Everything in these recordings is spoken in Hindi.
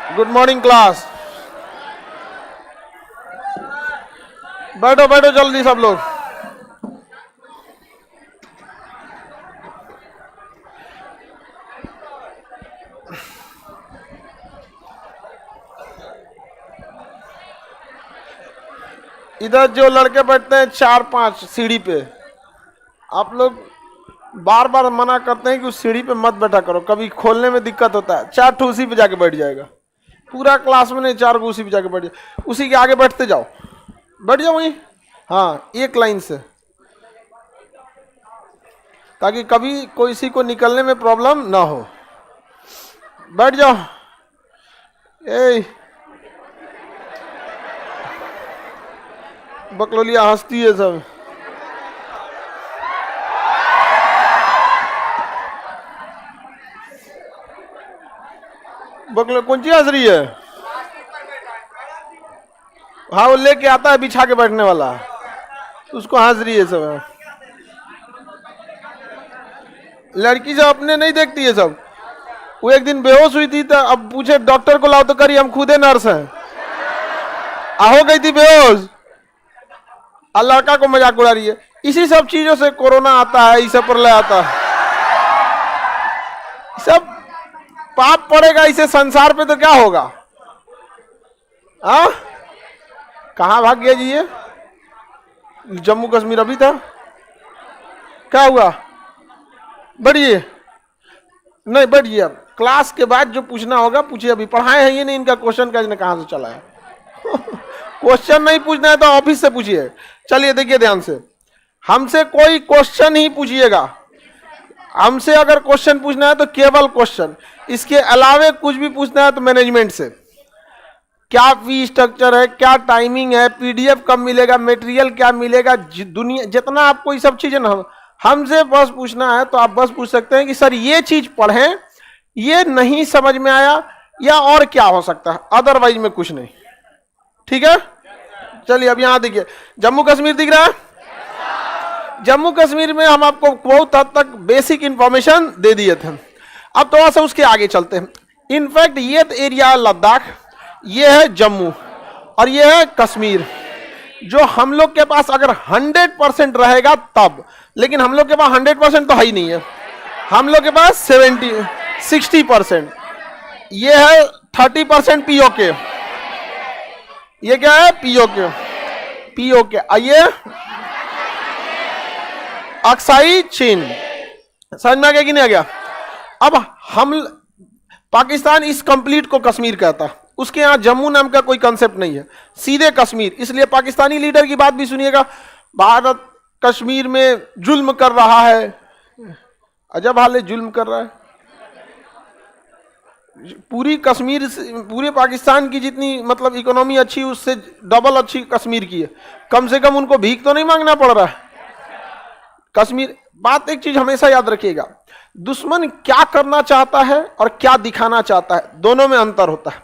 Good morning class. बैठो बैठो जल्दी सब लोग। इधर जो लड़के बैठते हैं 4-5 सीढ़ी पे, आप लोग बार बार मना करते हैं कि उस सीढ़ी पे मत बैठा करो, कभी खोलने में दिक्कत होता है। 4 ठो उसी पे जाके बैठ जाएगा। पूरा क्लास में नहीं, 4 को उसी पे जाके बैठ जाए, उसी के आगे बैठते जाओ, बैठ जाओ वहीं। हाँ, एक लाइन से, ताकि कभी किसी को निकलने में प्रॉब्लम ना हो। बैठ जाओ। ए बकलोलिया हंसती है सब। बकलो कौन सी हंस रही है? हाँ, वो लेके आता है बिछा के बैठने वाला, उसको हंस रही है सब। लड़की सब अपने नहीं देखती है सब। वो एक दिन बेहोश हुई थी, तो अब पूछे डॉक्टर को लाओ, तो करी हम खुदे नर्स हैं। हो गई थी बेहोश, और लड़का को मजाक उड़ा रही है। इसी सब चीजों से कोरोना आता है, इसे प्रलय आता है, सब पाप पड़ेगा इसे संसार पे, तो क्या होगा? हाँ, कहाँ भाग गया जी ये? जम्मू कश्मीर अभी था, क्या हुआ? बढ़िए, नहीं बढ़िए। अब क्लास के बाद जो पूछना होगा पूछिए। अभी पढ़ाए हैं ये नहीं, इनका क्वेश्चन का कहाँ से चला है। क्वेश्चन नहीं पूछना है तो ऑफिस से पूछिए। चलिए देखिए ध्यान से, हमसे कोई क्वेश्चन ही पूछिएगा। हमसे अगर क्वेश्चन पूछना है तो केवल क्वेश्चन, इसके अलावे कुछ भी पूछना है तो मैनेजमेंट से। क्या फी स्ट्रक्चर है, क्या टाइमिंग है, पीडीएफ कब मिलेगा, मटेरियल क्या मिलेगा, दुनिया जितना आपको ये सब चीजें ना, हमसे बस पूछना है तो आप बस पूछ सकते हैं कि सर ये चीज पढ़ें, ये नहीं समझ में आया, या और क्या हो सकता है, अदरवाइज में कुछ नहीं। ठीक है, चलिए अब यहां देखिए, जम्मू कश्मीर दिख रहा है। जम्मू कश्मीर में हम आपको बहुत हद तक बेसिक इंफॉर्मेशन दे दिए थे। अब थोड़ा सा उसके आगे चलते हैं। इनफैक्ट ये एरिया लद्दाख, ये है जम्मू, और ये है कश्मीर, जो हम लोग के पास अगर 100% रहेगा तब, लेकिन हम लोग के पास 100% तो है ही नहीं है। हम लोग के पास 60%। ये है 30% पीओके। ये क्या है? पीओके। पीओके आइए, अक्साई चीन। समझ में आ गया कि नहीं आ गया? अब हम पाकिस्तान इस कंप्लीट को कश्मीर कहता है, उसके यहां जम्मू नाम का कोई कंसेप्ट नहीं है, सीधे कश्मीर। इसलिए पाकिस्तानी लीडर की बात भी सुनिएगा, भारत कश्मीर में जुल्म कर रहा है। अजब हाल है, जुल्म कर रहा है। पूरी कश्मीर, पूरे पाकिस्तान की जितनी मतलब इकोनॉमी अच्छी, उससे डबल अच्छी कश्मीर की है। कम से कम उनको भीख तो नहीं मांगना पड़ रहा है। कश्मीर, बात एक चीज हमेशा याद रखिएगा, दुश्मन क्या करना चाहता है और क्या दिखाना चाहता है, दोनों में अंतर होता है।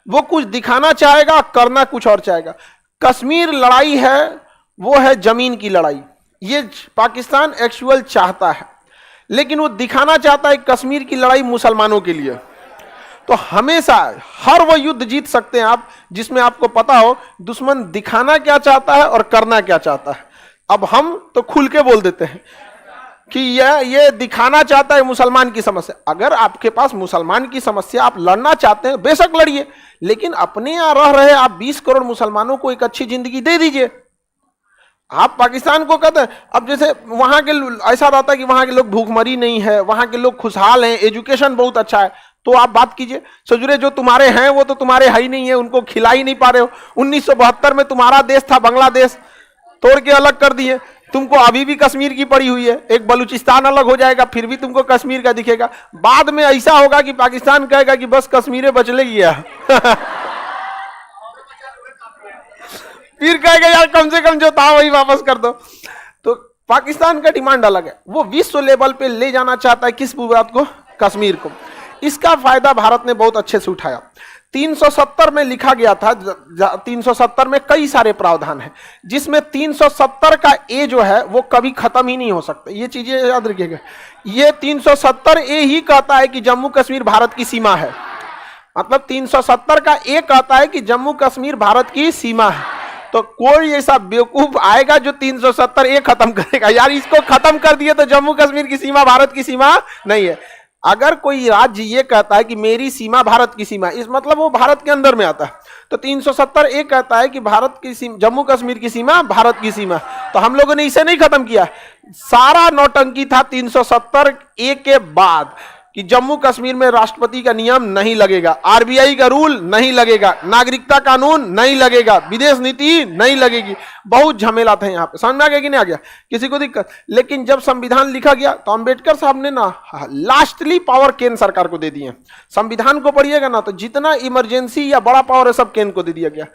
वो कुछ दिखाना चाहेगा, करना कुछ और चाहेगा। कश्मीर लड़ाई है, वो है जमीन की लड़ाई। ये पाकिस्तान एक्चुअल चाहता है, लेकिन वो दिखाना चाहता है कश्मीर की लड़ाई मुसलमानों के लिए। तो हमेशा हर वो युद्ध जीत सकते हैं आप जिसमें आपको पता हो दुश्मन दिखाना क्या चाहता है और करना क्या चाहता है। अब हम तो खुल के बोल देते हैं कि ये दिखाना चाहता है मुसलमान की समस्या। अगर आपके पास मुसलमान की समस्या आप लड़ना चाहते हैं, बेशक लड़िए, लेकिन अपने यहां रह रहे आप 20 करोड़ मुसलमानों को एक अच्छी जिंदगी दे दीजिए। आप पाकिस्तान को कहते हैं, अब जैसे वहां के ऐसा रहता है कि वहां के लोग भूखमरी नहीं है, वहां के लोग खुशहाल हैं, एजुकेशन बहुत अच्छा है, तो आप बात कीजिए। सजुरे जो तुम्हारे हैं वो तो तुम्हारे है ही नहीं है, उनको खिला ही नहीं पा रहे हो। 1972 में तुम्हारा देश था बांग्लादेश, तोड़ के अलग कर दिए। तुमको अभी भी कश्मीर की पड़ी हुई है, एक बलूचिस्तान अलग हो जाएगा, फिर भी तुमको कश्मीर का दिखेगा। बाद में ऐसा होगा कि पाकिस्तान कहेगा कि बस कश्मीर बचले गया। फिर कहेगा यार कम से कम जो था वही वापस कर दो। तो पाकिस्तान का डिमांड अलग है, वो विश्व लेवल पे ले जाना चाहता है किस बात को? कश्मीर को। इसका फायदा भारत ने बहुत अच्छे से उठाया। 370 में लिखा गया था, 370 में कई सारे प्रावधान हैं, जिसमें 370 का ए जो है वो कभी खत्म ही नहीं हो सकता। ये चीजें याद रखिएगा। ये 370 ए ही कहता है कि जम्मू कश्मीर भारत की सीमा है। मतलब 370 का एक कहता है कि जम्मू कश्मीर भारत की सीमा है। तो कोई ऐसा बेवकूफ आएगा जो 370 एक खत्म करेगा, यार इसको खत्म कर दिए तो जम्मू कश्मीर की सीमा भारत की सीमा नहीं है। अगर कोई राज्य ये कहता है कि मेरी सीमा भारत की सीमा, इस मतलब वो भारत के अंदर में आता है। तो 370 एक कहता है कि भारत की सीमा, जम्मू कश्मीर की सीमा भारत की सीमा। तो हम लोगों ने इसे नहीं खत्म किया, सारा नौटंकी था 370 एक के बाद कि जम्मू कश्मीर में राष्ट्रपति का नियम नहीं लगेगा, आरबीआई का रूल नहीं लगेगा, नागरिकता कानून नहीं लगेगा, विदेश नीति नहीं लगेगी। बहुत झमेला था यहाँ पे, समझ में आ गया कि नहीं आ गया, किसी को दिक्कत। लेकिन जब संविधान लिखा गया तो अंबेडकर साहब ने ना लास्टली पावर केंद्र सरकार को दे दिए। संविधान को पढ़िएगा ना तो जितना इमरजेंसी या बड़ा पावर है सब केंद्र को दे दिया गया।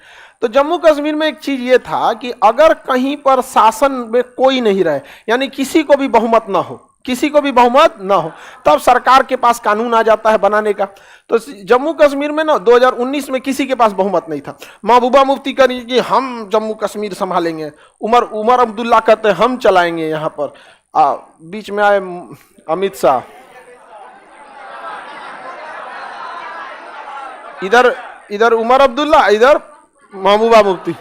तो जम्मू कश्मीर में एक चीज ये था कि अगर कहीं पर शासन में कोई नहीं रहे, यानी किसी को भी बहुमत ना हो, किसी को भी बहुमत ना हो, तब सरकार के पास कानून आ जाता है बनाने का। तो जम्मू कश्मीर में ना 2019 में किसी के पास बहुमत नहीं था। महबूबा मुफ्ती करी कि हम जम्मू कश्मीर संभालेंगे, उमर अब्दुल्ला कहते हैं हम चलाएंगे यहाँ पर, बीच में आए अमित शाह, इधर उमर अब्दुल्ला, इधर महबूबा मुफ्ती।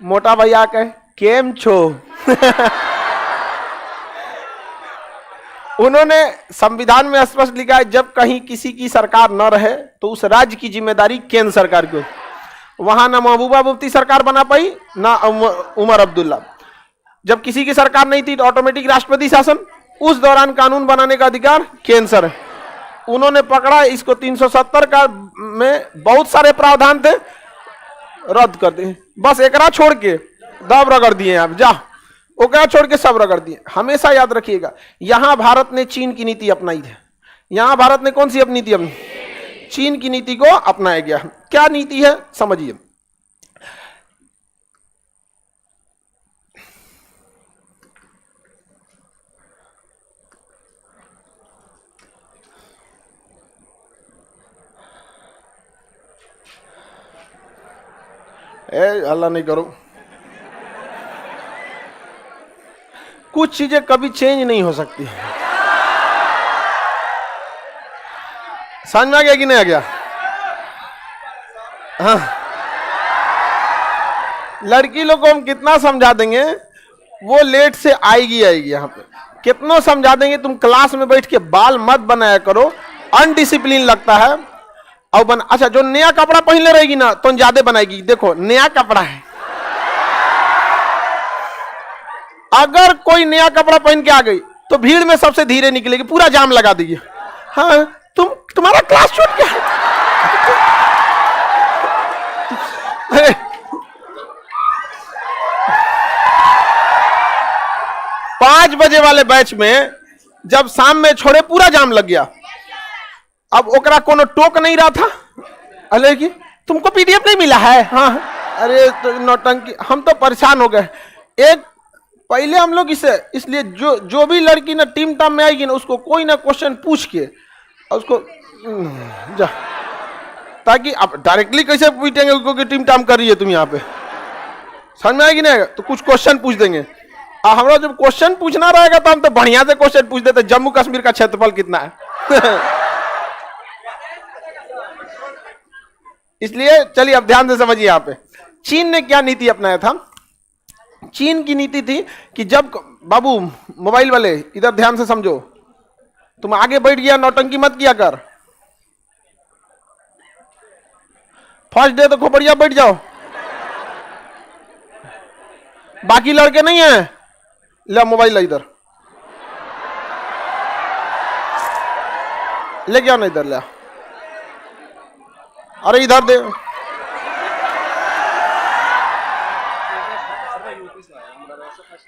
मोटा भैया कहे केम छो उन्होंने संविधान में स्पष्ट लिखा है जब कहीं किसी की सरकार न रहे तो उस राज्य की जिम्मेदारी केंद्र सरकार की। वहां ना महबूबा मुफ्ती सरकार बना पाई ना उमर अब्दुल्ला। जब किसी की सरकार नहीं थी तो ऑटोमेटिक राष्ट्रपति शासन, उस दौरान कानून बनाने का अधिकार केंद्र सर। उन्होंने पकड़ा इसको 370 का में बहुत सारे प्रावधान थे, रद्द कर दिए, बस एकरा छोड़ के दब रगड़ दिए आप जा, ओकरा छोड़ के सब रगड़ दिए। हमेशा याद रखिएगा, यहां भारत ने चीन की नीति अपनाई है। यहां भारत ने कौन सी अपनी नीति अपनी? चीन की नीति को अपनाया गया। क्या नीति है समझिए। हल्ला नहीं करो, कुछ चीजें कभी चेंज नहीं हो सकती। समझ में आ गया कि नहीं आ गया? हाँ, लड़की लोग को हम कितना समझा देंगे वो लेट से आएगी यहाँ पे। कितना समझा देंगे, तुम क्लास में बैठ के बाल मत बनाया करो, अनडिसिप्लिन लगता है। और अच्छा, जो नया कपड़ा पहनले रहेगी ना तो ज्यादा बनाएगी। देखो नया कपड़ा है, अगर कोई नया कपड़ा पहन के आ गई तो भीड़ में सबसे धीरे निकलेगी, पूरा जाम लगा देगी। हाँ, तुम्हारा क्लास छूट गया। 5 बजे वाले बैच में जब शाम में छोड़े पूरा जाम लग गया। अब ओकरा कोनो टोक नहीं रहा था, अरे कि तुमको पीडीएफ नहीं मिला है? हाँ, अरे तो नौटंकी, हम तो परेशान हो गए। एक पहले हम लोग इसलिए जो भी लड़की ना टीम टाम में आएगी ना उसको कोई ना क्वेश्चन पूछ के उसको जा, ताकि अब डायरेक्टली कैसे पूछेंगे उसको कि टीम टाम कर रही है तुम यहाँ पे, समझ में आएगी ना? तो कुछ क्वेश्चन पूछ देंगे। हमारा जब क्वेश्चन पूछना रहेगा तो हम तो बढ़िया से क्वेश्चन पूछ देते, जम्मू कश्मीर का क्षेत्रफल कितना है? इसलिए चलिए अब ध्यान से समझिए। यहाँ पे चीन ने क्या नीति अपनाया था? चीन की नीति थी कि जब बाबू मोबाइल वाले इधर ध्यान से समझो, तुम आगे बैठ गया नौटंकी मत किया कर। फर्स्ट डे तो खोपड़िया बैठ जाओ, बाकी लड़के नहीं है, ले मोबाइल इधर ले क्या ना, इधर ले, अरे इधर दे।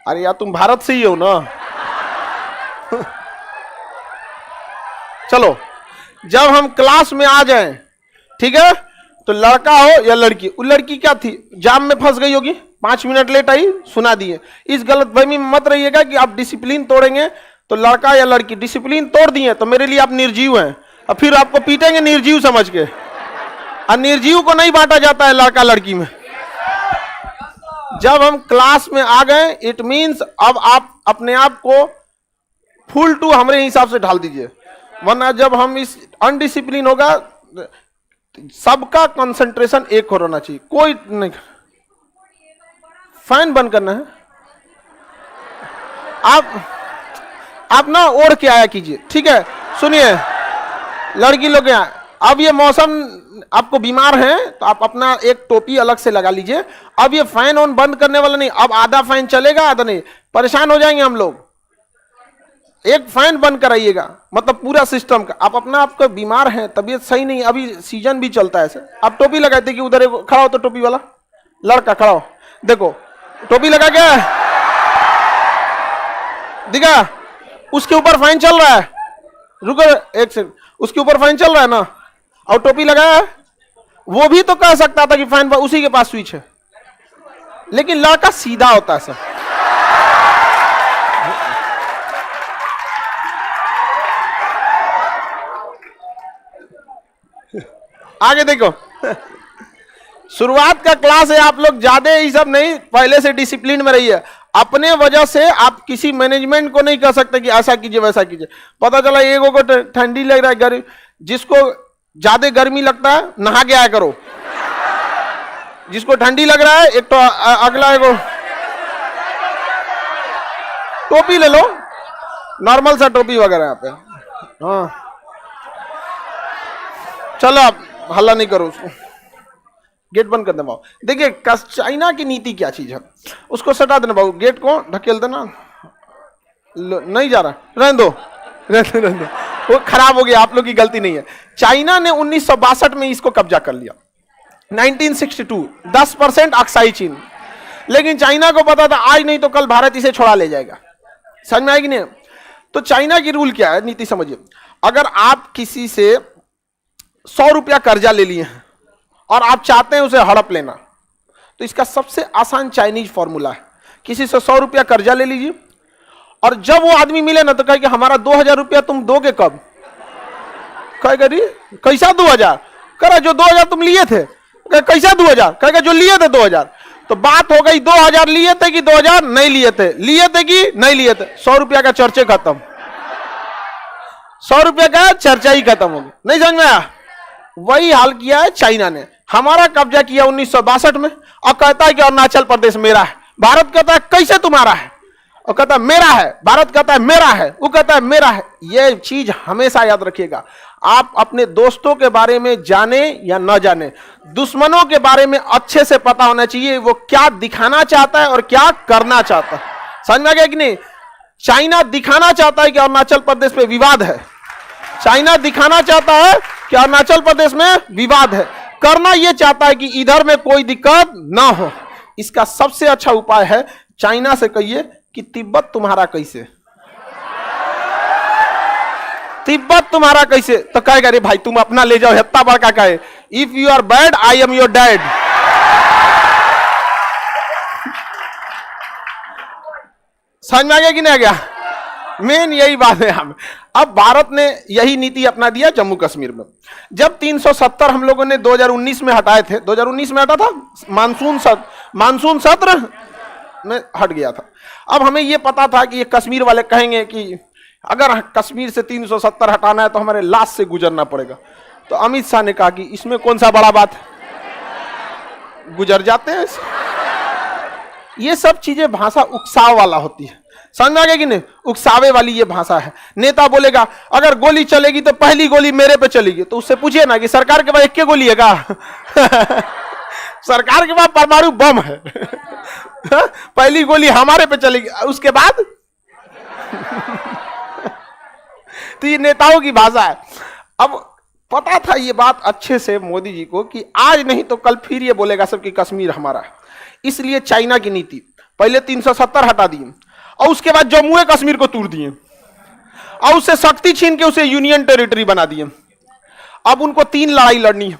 अरे यार तुम भारत से ही हो ना। चलो, जब हम क्लास में आ जाएं, ठीक है, तो लड़का हो या लड़की, वो लड़की क्या थी, जाम में फंस गई होगी, 5 मिनट लेट आई, सुना दिए। इस गलतफहमी में मत रहिएगा कि आप डिसिप्लिन तोड़ेंगे तो लड़का या लड़की, डिसिप्लिन तोड़ दिए तो मेरे लिए आप निर्जीव हैं, और फिर आपको पीटेंगे निर्जीव समझ के। और निर्जीव को नहीं बांटा जाता है लड़का लड़की में। जब हम क्लास में आ गए, इट मीन्स अब आप अपने आप को फुल टू हमारे हिसाब से ढाल दीजिए, वरना जब हम इस अनडिसिप्लिन होगा, सबका कंसंट्रेशन एक होना चाहिए, कोई नहीं। फैन बंद करना है, आप ना ओढ़ के आया कीजिए, ठीक है। सुनिए लड़की लोग यहाँ, अब ये मौसम आपको बीमार है तो आप अपना एक टोपी अलग से लगा लीजिए। अब ये फैन ऑन बंद करने वाला नहीं, अब आधा फैन चलेगा आधा नहीं, परेशान हो जाएंगे हम लोग। एक फैन बंद कराइएगा, मतलब पूरा सिस्टम का। आप अपना आपका बीमार है, तबीयत सही नहीं, अभी सीजन भी चलता है ऐसे, आप टोपी लगाए थे कि उधर खड़ा हो तो टोपी वाला लड़का खड़ा हो, देखो टोपी लगा क्या दिखा, उसके ऊपर फैन चल रहा है, रुको एक सेकंड, उसके ऊपर फैन चल रहा है ना, और टोपी लगाया है। वो भी तो कह सकता था कि फैन पर उसी के पास स्विच है, लेकिन लड़का सीधा होता है सर। आगे देखो, शुरुआत का क्लास है, आप लोग ज्यादा ये सब नहीं, पहले से डिसिप्लिन में रहिए। अपने वजह से आप किसी मैनेजमेंट को नहीं कह सकते कि ऐसा कीजिए वैसा कीजिए। पता चला एगो को ठंडी लग रहा है, गर्मी, जिसको ज्यादा गर्मी लगता है नहा के आया करो, जिसको ठंडी लग रहा है एक तो अगला एगो टोपी ले लो, नॉर्मल सा टोपी वगैरह यहाँ पे। हाँ चलो आप हल्ला नहीं करो, उसको गेट बंद कर दे बाबू। देखिए चाइना की नीति क्या चीज है, उसको सटा देना बाबू, गेट को ढकेल देना, नहीं जा रहा, रहने दो रहने दो, वो खराब हो गया, आप लोग की गलती नहीं है। चाइना ने 1962 में इसको कब्जा कर लिया, 1962 10% अक्साई चीन, लेकिन चाइना को पता था आज नहीं तो कल भारत इसे छोड़ा ले जाएगा। समझ में आएगी नहीं? तो चाइना की रूल क्या है, नीति समझिए। अगर आप किसी से 100 रुपया कर्जा ले लिए हैं और आप चाहते हैं उसे हड़प लेना, तो इसका सबसे आसान चाइनीज फॉर्मूला है, किसी से 100 रुपया कर्जा ले लीजिए और जब वो आदमी मिले ना तो कहे कि हमारा 2000 रुपया तुम दोगे कब? कहेगा कैसा 2000? कह जो 2000 तुम लिए थे, कैसा 2000? कहेगा जो लिए थे 2000। तो बात हो गई 2000 लिए थे कि 2000 नहीं लिए थे, लिए थे कि नहीं लिए थे, 100 रुपया का चर्चे खत्म, 100 रुपया का चर्चा ही खत्म हो गई। नहीं समझ में आया? वही हाल किया है चाइना ने, हमारा कब्जा किया 1962 में और कहता है कि अरुणाचल प्रदेश मेरा है। भारत कहता है कैसे तुम्हारा है, और कहता है मेरा है, भारत कहता है मेरा है, वो कहता है मेरा है। ये चीज हमेशा याद रखिएगा। आप अपने दोस्तों के बारे में जाने या न जाने, दुश्मनों के बारे में अच्छे से पता होना चाहिए वो क्या दिखाना चाहता है और क्या करना चाहता है। समझ में आ गया कि नहीं? चाइना दिखाना चाहता है कि अरुणाचल प्रदेश पे विवाद है, चाइना दिखाना चाहता है कि अरुणाचल प्रदेश में विवाद है, करना यह चाहता है कि इधर में कोई दिक्कत ना हो। इसका सबसे अच्छा उपाय है चाइना से कहिए कि तिब्बत तुम्हारा कैसे, तिब्बत तुम्हारा कैसे, तो कहेगा अरे भाई तुम अपना ले जाओ, इतना बड़का कहे if you are bad I am your dad. समझ में आ गया कि नहीं आ गया? मेन यही बात है। हम अब भारत ने यही नीति अपना दिया जम्मू कश्मीर में। जब 370 हम लोगों ने 2019 में हटाए थे, 2019 में हटा था, मानसून सत्र में हट गया था। अब हमें यह पता था कि ये कश्मीर वाले कहेंगे कि अगर कश्मीर से 370 हटाना है तो हमारे लाश से गुजरना पड़ेगा। तो अमित शाह ने कहा कि इसमें कौन सा बड़ा बात है, गुजर जाते हैं। ये सब चीजें भाषा उकसाव वाला होती है, समझ में आ गया कि नहीं? उकसावे वाली ये भाषा है। नेता बोलेगा अगर गोली चलेगी तो पहली गोली मेरे पे चलेगी, तो उससे पूछिए ना कि सरकार के पास एक गोली है का? सरकार के पास परमाणु बम है। पहली गोली हमारे पे चलेगी, उसके बाद तो ये नेताओं की भाषा है। अब पता था ये बात अच्छे से मोदी जी को कि आज नहीं तो कल फिर ये बोलेगा सब कि कश्मीर हमारा है। इसलिए चाइना की नीति, पहले 370 हटा दिए और उसके बाद जम्मू कश्मीर को तोड़ दिए और उससे शक्ति छीन के उसे यूनियन टेरिटरी बना दिए। अब उनको 3 लड़ाई लड़नी है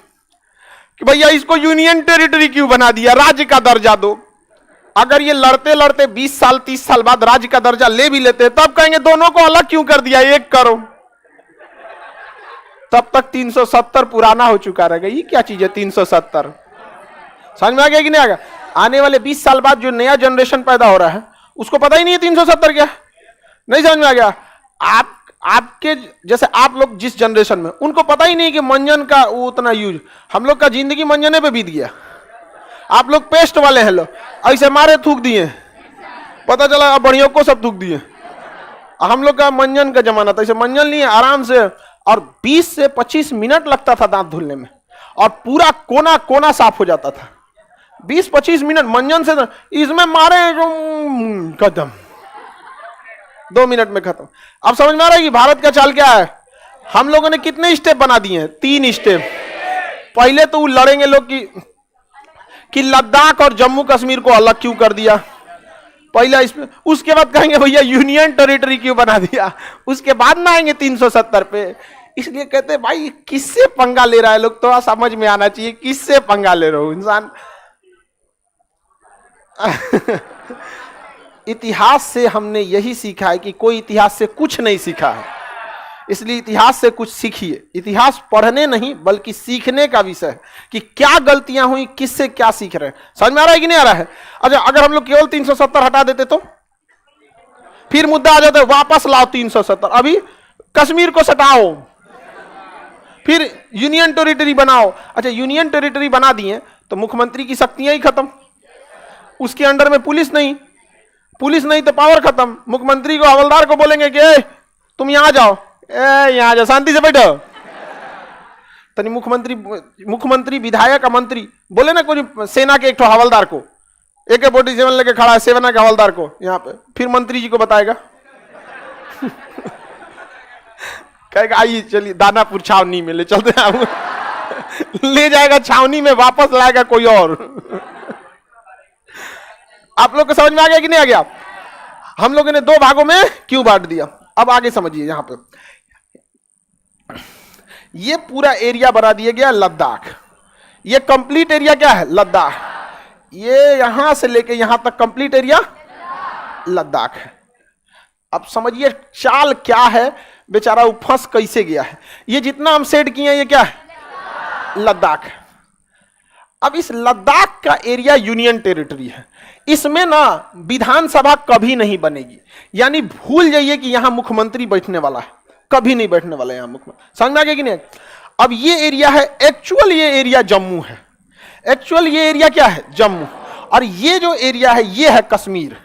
कि भैया इसको यूनियन टेरिटरी क्यों बना दिया, राज्य का दर्जा दो। अगर ये लड़ते लड़ते 20 साल 30 साल बाद राज्य का दर्जा ले भी लेते तब कहेंगे दोनों को अलग क्यों कर दिया, एक करो। तब तक 370 पुराना हो चुका रहेगा। ये क्या चीज है 370? समझ में आ गया कि नहीं आ गया? आने वाले 20 साल बाद जो नया जनरेशन पैदा हो रहा है उसको पता ही नहीं है 370 क्या, नहीं समझ में आ गया? आपके जैसे आप लोग जिस जनरेशन में, उनको पता ही नहीं कि मंजन का वो उतना यूज, हम लोग का जिंदगी मंजने पे बीत गया। आप लोग पेस्ट वाले हैं, लोग ऐसे मारे थूक दिए, पता चला अब बढ़ियों को सब थूक दिए। हम लोग का मंजन का जमाना था, ऐसे मंजन लिए आराम से, और 20 से 25 मिनट लगता था दांत धुलने में, और पूरा कोना कोना साफ हो जाता था। 20-25 मिनट मंजन से, इसमें मारे खत्म, 2 मिनट में खत्म। अब समझ में आ रहा है कि भारत का चाल क्या है। हम लोगों ने कितने स्टेप बना दिए हैं? 3 स्टेप। पहले तो लड़ेंगे लोग कि लद्दाख और जम्मू कश्मीर को अलग क्यों कर दिया, पहला इसमें। उसके बाद कहेंगे भैया यूनियन टेरिटरी क्यों बना दिया, उसके बाद ना आएंगे 370 पे। इसलिए कहते भाई किससे पंगा ले रहा है लोग, थोड़ा समझ में आना चाहिए किससे पंगा ले रहे हो इंसान। इतिहास से हमने यही सीखा है कि कोई इतिहास से कुछ नहीं सीखा है, इसलिए इतिहास से कुछ सीखिए। इतिहास पढ़ने नहीं बल्कि सीखने का विषय है कि क्या गलतियां हुई, किससे क्या सीख रहे हैं। समझ में आ रहा है कि नहीं आ रहा है? अच्छा, अगर हम लोग केवल 370 हटा देते तो फिर मुद्दा आ जाता है वापस लाओ 370, अभी कश्मीर को सटाओ, फिर यूनियन टेरिटरी बनाओ। अच्छा, यूनियन टेरिटरी बना दिए तो मुख्यमंत्री की शक्तियां ही खत्म, उसके अंडर में पुलिस नहीं तो पावर खत्म। मुख्यमंत्री को, हवलदार को बोलेंगे कि तुम यहां जाओ, यहां जाओ, शांति से बैठो। तनी मुख्यमंत्री विधायक मंत्री बोले ना कोई सेना के एक तो हवलदार को, AK-47 लेके खड़ा है सेना के हवलदार को यहां पे, फिर मंत्री जी को बताएगा कहेगा आइए चलिए दानापुर छावनी में ले चलते हैं ले जाएगा छावनी में, वापस लाएगा कोई और। आप लोग को समझ में आ गया कि नहीं आ गया? हम लोगों ने 2 भागों में क्यों बांट दिया। अब आगे समझिए, यहां पे ये पूरा एरिया बना दिया गया लद्दाख। ये कंप्लीट एरिया क्या है? लद्दाख। ये यहां से लेके यहां तक कंप्लीट एरिया लद्दाख है। अब समझिए चाल क्या है, बेचारा वो फंस कैसे गया है। ये जितना हम सेट किए हैं ये क्या है? लद्दाख। अब इस लद्दाख का एरिया यूनियन टेरिटरी है, इसमें ना विधानसभा कभी नहीं बनेगी, यानी भूल जाइए कि यहां मुख्यमंत्री बैठने वाला है, कभी नहीं बैठने वाला यहां मुख्यमंत्री। समझ में आ गया कि नहीं? अब ये एरिया है, एक्चुअल ये एरिया जम्मू है, एक्चुअल ये एरिया क्या है? जम्मू। और ये जो एरिया है ये है कश्मीर,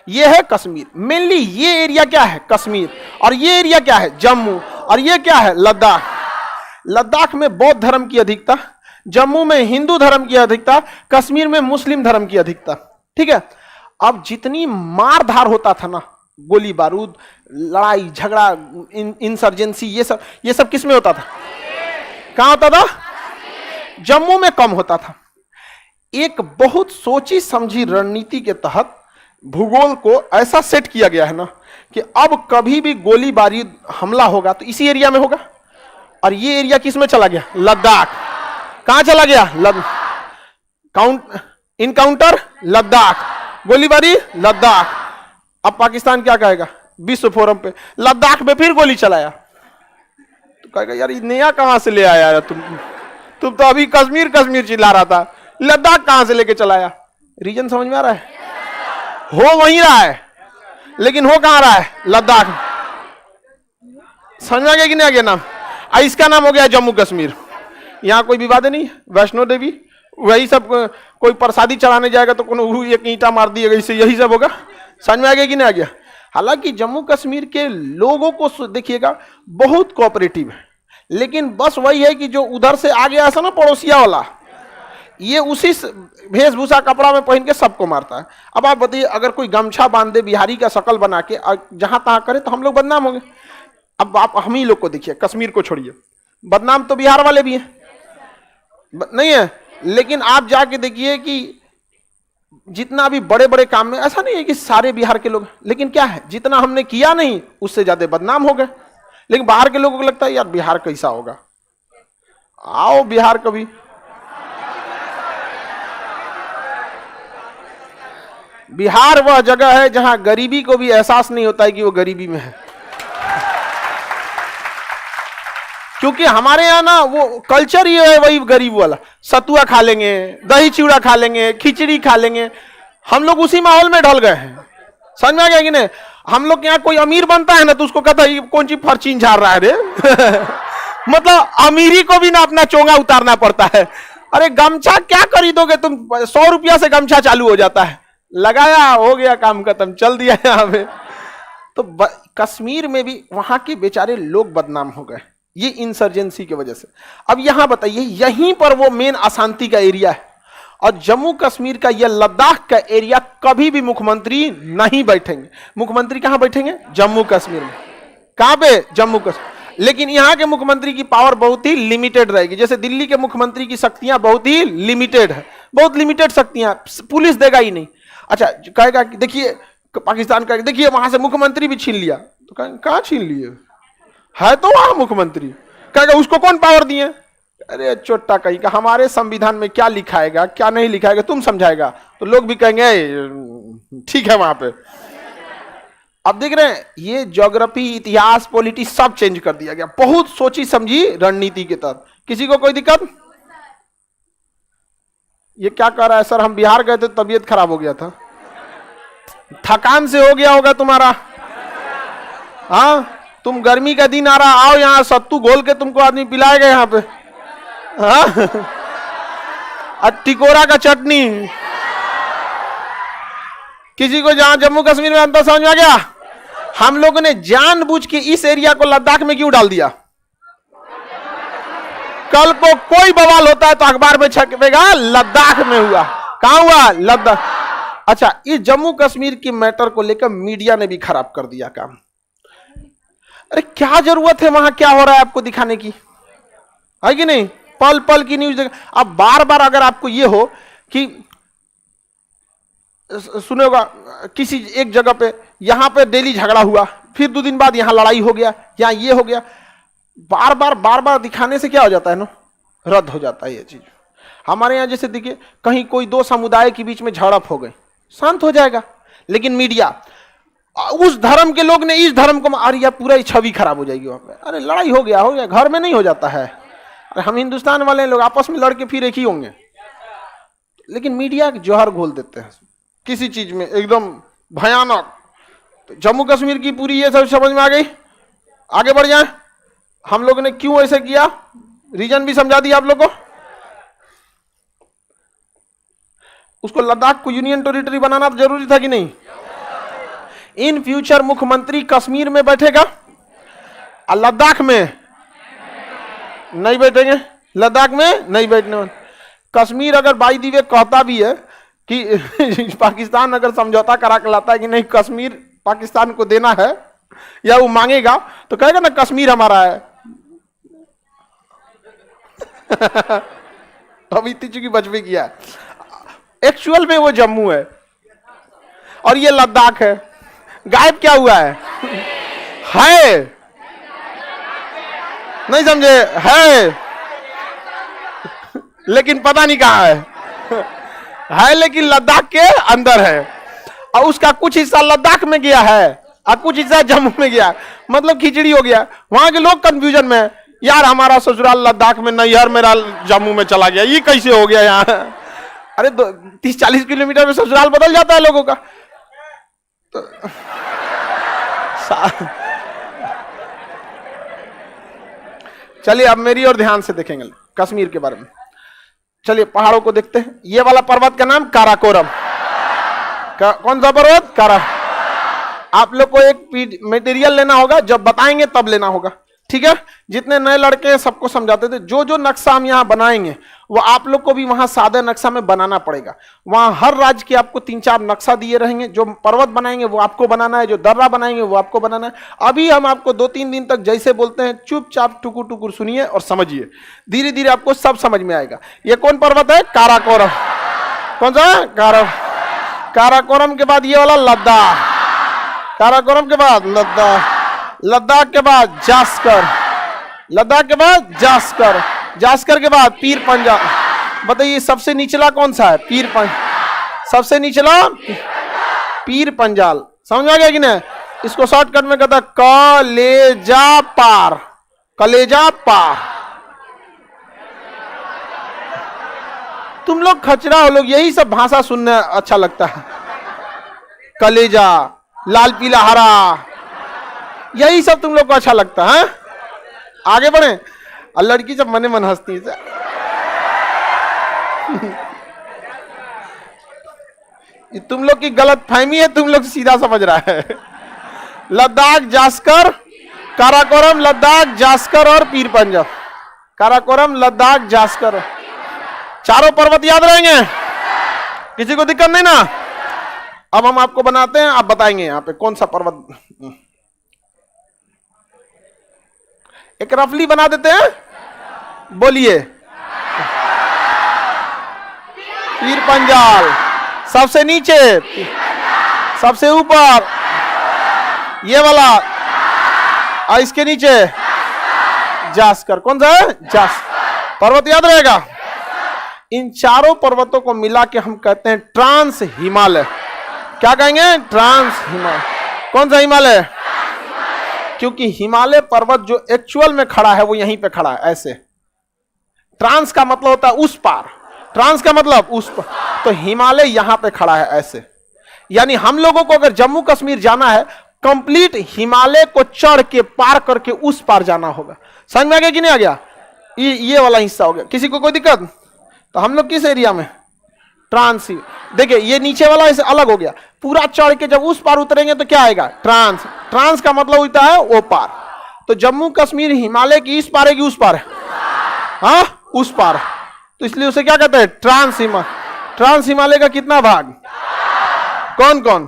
ये है कश्मीर। मेनली ये एरिया क्या है? कश्मीर। और ये एरिया क्या है? जम्मू। और ये क्या है? लद्दाख। लद्दाख में बौद्ध धर्म की अधिकता, जम्मू में हिंदू धर्म की अधिकता, कश्मीर में मुस्लिम धर्म की अधिकता। ठीक है। अब जितनी मार धार होता था ना, गोली बारूद, लड़ाई झगड़ा, इंसर्जेंसी, ये सब किस में होता था? कहां होता था? जम्मू में कम होता था। एक बहुत सोची समझी रणनीति के तहत भूगोल को ऐसा सेट किया गया है ना कि अब कभी भी गोली बारूद हमला होगा तो इसी एरिया में होगा। और ये एरिया किस में चला गया? लद्दाख। कहां चला गया? इनकाउंटर लद्दाख, गोलीबारी लद्दाख। अब पाकिस्तान क्या कहेगा? विश्व फोरम पे लद्दाख में फिर गोली चलाया तो कहेगा यार ये नया कहां से ले आया है तुम तो अभी कश्मीर चिल्ला रहा था, लद्दाख कहां से लेके चलाया? रीजन समझ में आ रहा है? हो वहीं रहा है लेकिन हो कहां रहा है? लद्दाख। समझ में आ गया कि नहीं आ गया नाम? इसका नाम हो गया जम्मू कश्मीर। यहां कोई विवाद नहीं। वैष्णो देवी वही सब, कोई प्रसादी चढ़ाने जाएगा तो कोनो एक ईंटा मार दिएगा, इससे यही सब होगा। समझ में आ गया कि नहीं आ गया? हालांकि जम्मू कश्मीर के लोगों को देखिएगा बहुत कोऑपरेटिव है, लेकिन बस वही है कि जो उधर से आ गया ऐसा ना पड़ोसिया वाला, ये उसी वेशभूषा कपड़ा में पहन के सबको मारता है। अब आप बताइए अगर कोई गमछा बांध दे बिहारी का शकल बना के जहां तहां करे तो हम लोग बदनाम होंगे। अब आप हम ही लोग को देखिए, कश्मीर को छोड़िए, बदनाम तो बिहार वाले भी हैं, नहीं है? लेकिन आप जाके देखिए कि जितना भी बड़े बड़े काम में, ऐसा नहीं है कि सारे बिहार के लोग, लेकिन क्या है जितना हमने किया नहीं उससे ज्यादा बदनाम हो गए। लेकिन बाहर के लोगों को लगता है यार बिहार कैसा होगा, आओ बिहार कभी। बिहार वह जगह है जहां गरीबी को भी एहसास नहीं होता है कि वो गरीबी में है, क्योंकि हमारे यहाँ ना वो कल्चर ही है वही गरीब वाला। सतुआ खा लेंगे, दही चिवड़ा खा लेंगे, खिचड़ी खा लेंगे, हम लोग उसी माहौल में ढल गए हैं। समझ में आ गया कि नहीं? हम लोग के यहाँ कोई अमीर बनता है ना तो उसको कहता है ये कौन सी फर्चीन झाड़ रहा है रे मतलब अमीरी को भी ना अपना चोंगा उतारना पड़ता है। अरे गमछा क्या खरीदोगे तुम, 100 रुपया से गमछा चालू हो जाता है, लगाया हो गया काम खत्म, चल दिया यहाँ पे। तो कश्मीर में भी वहां के बेचारे लोग बदनाम हो गए ये इंसर्जेंसी की वजह से। अब यहां बताइए, यहीं पर वो मेन अशांति का एरिया है, और जम्मू कश्मीर का यह लद्दाख का एरिया कभी भी मुख्यमंत्री नहीं बैठेंगे। मुख्यमंत्री कहां बैठेंगे? जम्मू कश्मीर में। कहां पे? जम्मू कश्मीर। लेकिन यहां के मुख्यमंत्री की पावर बहुत ही लिमिटेड रहेगी। जैसे दिल्ली के मुख्यमंत्री की शक्तियां बहुत ही लिमिटेड है, बहुत लिमिटेड शक्तियां, पुलिस देगा ही नहीं। अच्छा कहेगा कि देखिए पाकिस्तान का, देखिए वहां से मुख्यमंत्री भी छीन लिया, तो कहां छीन लिए है तो वहां मुख्यमंत्री, कहेगा उसको कौन पावर दिए? अरे चोट्टा कहीं का, हमारे संविधान में क्या लिखाएगा क्या नहीं लिखाएगा तुम समझाएगा, तो लोग भी कहेंगे ठीक है वहां पे। अब देख रहे हैं ये ज्योग्राफी, इतिहास, पॉलिटिक्स सब चेंज कर दिया गया, बहुत सोची समझी रणनीति के तहत। किसी को कोई दिक्कत? ये क्या कर रहा है सर? हम बिहार गए थे, तबीयत खराब हो गया था, थकान से हो गया होगा तुम्हारा। हाँ तुम गर्मी का दिन आ रहा, आओ यहाँ सत्तू घोल के तुमको आदमी पिलाएगा यहाँ पे। हाँ टिकोरा का चटनी। किसी को जहां जम्मू कश्मीर में अंतर समझ में आ गया? हम लोगों ने जानबूझ के इस एरिया को लद्दाख में क्यों डाल दिया? कल को कोई बवाल होता है तो अखबार में छपेगा लद्दाख में हुआ। कहां हुआ? लद्दाख। अच्छा इस जम्मू कश्मीर की मैटर को लेकर मीडिया ने भी खराब कर दिया काम। अरे क्या जरूरत है वहां क्या हो रहा है आपको दिखाने की, है कि नहीं? पल पल की न्यूज। अब बार बार अगर आपको ये हो कि सुने होगा किसी एक जगह पे, यहां पे डेली झगड़ा हुआ, फिर 2 दिन बाद यहां लड़ाई हो गया, यहां ये हो गया, बार बार दिखाने से क्या हो जाता है ना, रद्द हो जाता है ये चीज। हमारे यहां जैसे देखिए कहीं कोई 2 समुदाय के बीच में झड़प हो गई, शांत हो जाएगा। लेकिन मीडिया, उस धर्म के लोग ने इस धर्म को मार दिया, पूरा छवि खराब हो जाएगी वहां पे। अरे लड़ाई हो गया, घर में नहीं हो जाता है। अरे हम हिंदुस्तान वाले लोग आपस में लड़के फिर एक ही होंगे, लेकिन मीडिया जौहर घोल देते हैं किसी चीज में एकदम भयानक। तो जम्मू कश्मीर की पूरी ये सब समझ में आ गई। आगे बढ़ जाए, हम लोगों ने क्यों ऐसे किया, रीजन भी समझा दिया आप लोग को। उसको लद्दाख को यूनियन टेरिटरी बनाना तो जरूरी था कि नहीं? इन फ्यूचर मुख्यमंत्री कश्मीर में बैठेगा और लद्दाख में नहीं बैठेंगे, लद्दाख में नहीं बैठने वाले। कश्मीर अगर बाई दी वे कहता भी है कि पाकिस्तान अगर समझौता करा के लाता है कि नहीं कश्मीर पाकिस्तान को देना है, या वो मांगेगा तो कहेगा ना कश्मीर हमारा है। अभी चूंकि बचपे किया, एक्चुअल में वो जम्मू है और ये लद्दाख है। गायब क्या हुआ है नहीं समझे? है लेकिन पता नहीं कहां है लेकिन लद्दाख के अंदर है, और उसका कुछ हिस्सा लद्दाख में गया है और कुछ हिस्सा जम्मू में गया, मतलब खिचड़ी हो गया। वहां के लोग कंफ्यूजन में, यार हमारा ससुराल लद्दाख में नहीं, यार मेरा जम्मू में चला गया, ये कैसे हो गया यहाँ? अरे 30-40 किलोमीटर में ससुराल बदल जाता है लोगों का। तो चलिए अब मेरी और ध्यान से देखेंगे कश्मीर के बारे में। चलिए पहाड़ों को देखते हैं। ये वाला पर्वत का नाम काराकोरम। कौन सा पर्वत? कारा। आप लोग को एक मटेरियल लेना होगा, जब बताएंगे तब लेना होगा, ठीक है? जितने नए लड़के हैं सबको समझाते थे, जो जो नक्शा हम यहाँ बनाएंगे वो आप लोग को भी वहां सादे नक्शा में बनाना पड़ेगा। वहां हर राज्य के आपको 3-4 नक्शा दिए रहेंगे। जो पर्वत बनाएंगे वो आपको बनाना है, जो दर्रा बनाएंगे वो आपको बनाना है। अभी हम आपको 2-3 दिन तक जैसे बोलते हैं चुपचाप टुकुर टुकुर सुनिए और समझिए, धीरे धीरे आपको सब समझ में आएगा। ये कौन पर्वत है? काराकोरम। कौन सा? काराकोरम के बाद ये वाला लद्दाख, काराकोरम के बाद लद्दाख, लद्दाख के बाद जास्कर, लद्दाख के बाद जास्कर, जास्कर के बाद पीर पंजाल। बताइए सबसे निचला कौन सा है? पीर पंजाल। सबसे निचला पीर पंजाल। समझ आ गया कि नहीं? इसको शॉर्टकट में कहता कलेजा पार, कलेजा पार। तुम लोग खचरा हो लोग, यही सब भाषा सुनने अच्छा लगता है। कलेजा, लाल पीला हरा, यही सब तुम लोग को अच्छा लगता है। आगे बढ़े। और लड़की जब मने मन हंसती है तुम लोग की गलत फहमी है, तुम लोग सीधा समझ रहा है। लद्दाख, जास्कर, काराकोरम, लद्दाख, जास्कर और पीर पंजाब। काराकोरम, लद्दाख, जास्कर, चारों पर्वत याद रहेंगे, किसी को दिक्कत नहीं ना। अब हम आपको बनाते हैं, आप बताएंगे यहाँ पे कौन सा पर्वत। एक रफली बना देते हैं, बोलिए। पीर पंजाल सबसे नीचे, सबसे ऊपर ये वाला, और इसके नीचे जास्कर। कौन सा है? जास पर्वत याद रहेगा। इन चारों पर्वतों को मिला के हम कहते हैं ट्रांस हिमालय। क्या कहेंगे? ट्रांस हिमालय। कौन सा हिमालय? क्योंकि हिमालय पर्वत जो एक्चुअल में खड़ा है वो यहीं पे खड़ा है, ऐसे। ट्रांस का मतलब होता है उस पार, ट्रांस का मतलब उस पार, तो हिमालय यहां पे खड़ा है ऐसे। यानी हम लोगों को अगर जम्मू कश्मीर जाना है, कंप्लीट हिमालय को चढ़ के पार करके उस पार जाना होगा। समझ में आ गया कि नहीं आ गया? ये वाला हिस्सा हो गया। किसी को कोई दिक्कत? तो हम लोग किस एरिया में? ट्रांस। देखिए ये नीचे वाला ऐसे अलग हो गया, पूरा चढ़ के जब उस पार उतरेंगे तो क्या आएगा? ट्रांस। ट्रांस का मतलब होता है वो पार। तो जम्मू कश्मीर हिमालय की इस पार है कि उस पार है? हाँ, उस पार। तो इसलिए उसे क्या कहते हैं? ट्रांस हिमालय। ट्रांस हिमालय का कितना भाग? कौन कौन?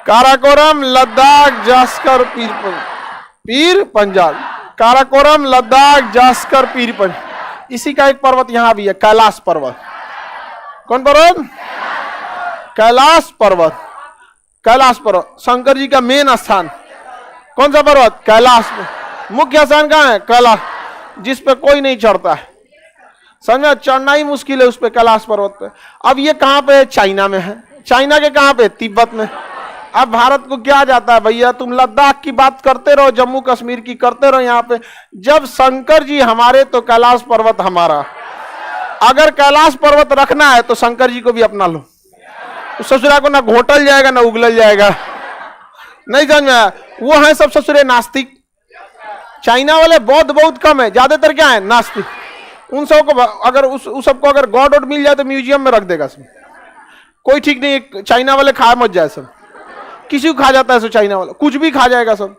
काराकोरम, लद्दाख, जास्कर, पीर पंजाल। काराकोरम, लद्दाख, जास्कर, पीर पंजाल। इसी का एक पर्वत यहां भी है, कैलाश पर्वत। कौन पर्वत? कैलाश पर्वत। कैलाश पर्वत शंकर जी का मेन स्थान। कौन सा पर्वत? कैलाश। मुख्य स्थान कहां है? कैलाश, जिस पे कोई नहीं चढ़ता है। समझा? चढ़ना ही मुश्किल है उस पे, कैलाश पर्वत पे। अब ये कहां पे है? चाइना में है। चाइना के कहां पे? तिब्बत में। अब भारत को क्या जाता है भैया, तुम लद्दाख की बात करते रहो, जम्मू कश्मीर की करते रहो। यहाँ पे जब शंकर जी हमारे तो कैलाश पर्वत हमारा। अगर कैलाश पर्वत रखना है तो शंकर जी को भी अपना लो, तो ससुरा को ना घोटल जाएगा ना उगल जाएगा। नहीं समझ में आया? वो है सब ससुरे नास्तिक। चाइना वाले बौद्ध बहुत कम है, ज्यादातर क्या है? नास्तिक। उन सबको अगर उस सबको अगर गॉड वॉड मिल जाए तो म्यूजियम में रख देगा सब, कोई ठीक नहीं। चाइना वाले खा मत जाए सब, किसी को खा जाता है सो चाइना वाला, कुछ भी खा जाएगा सब।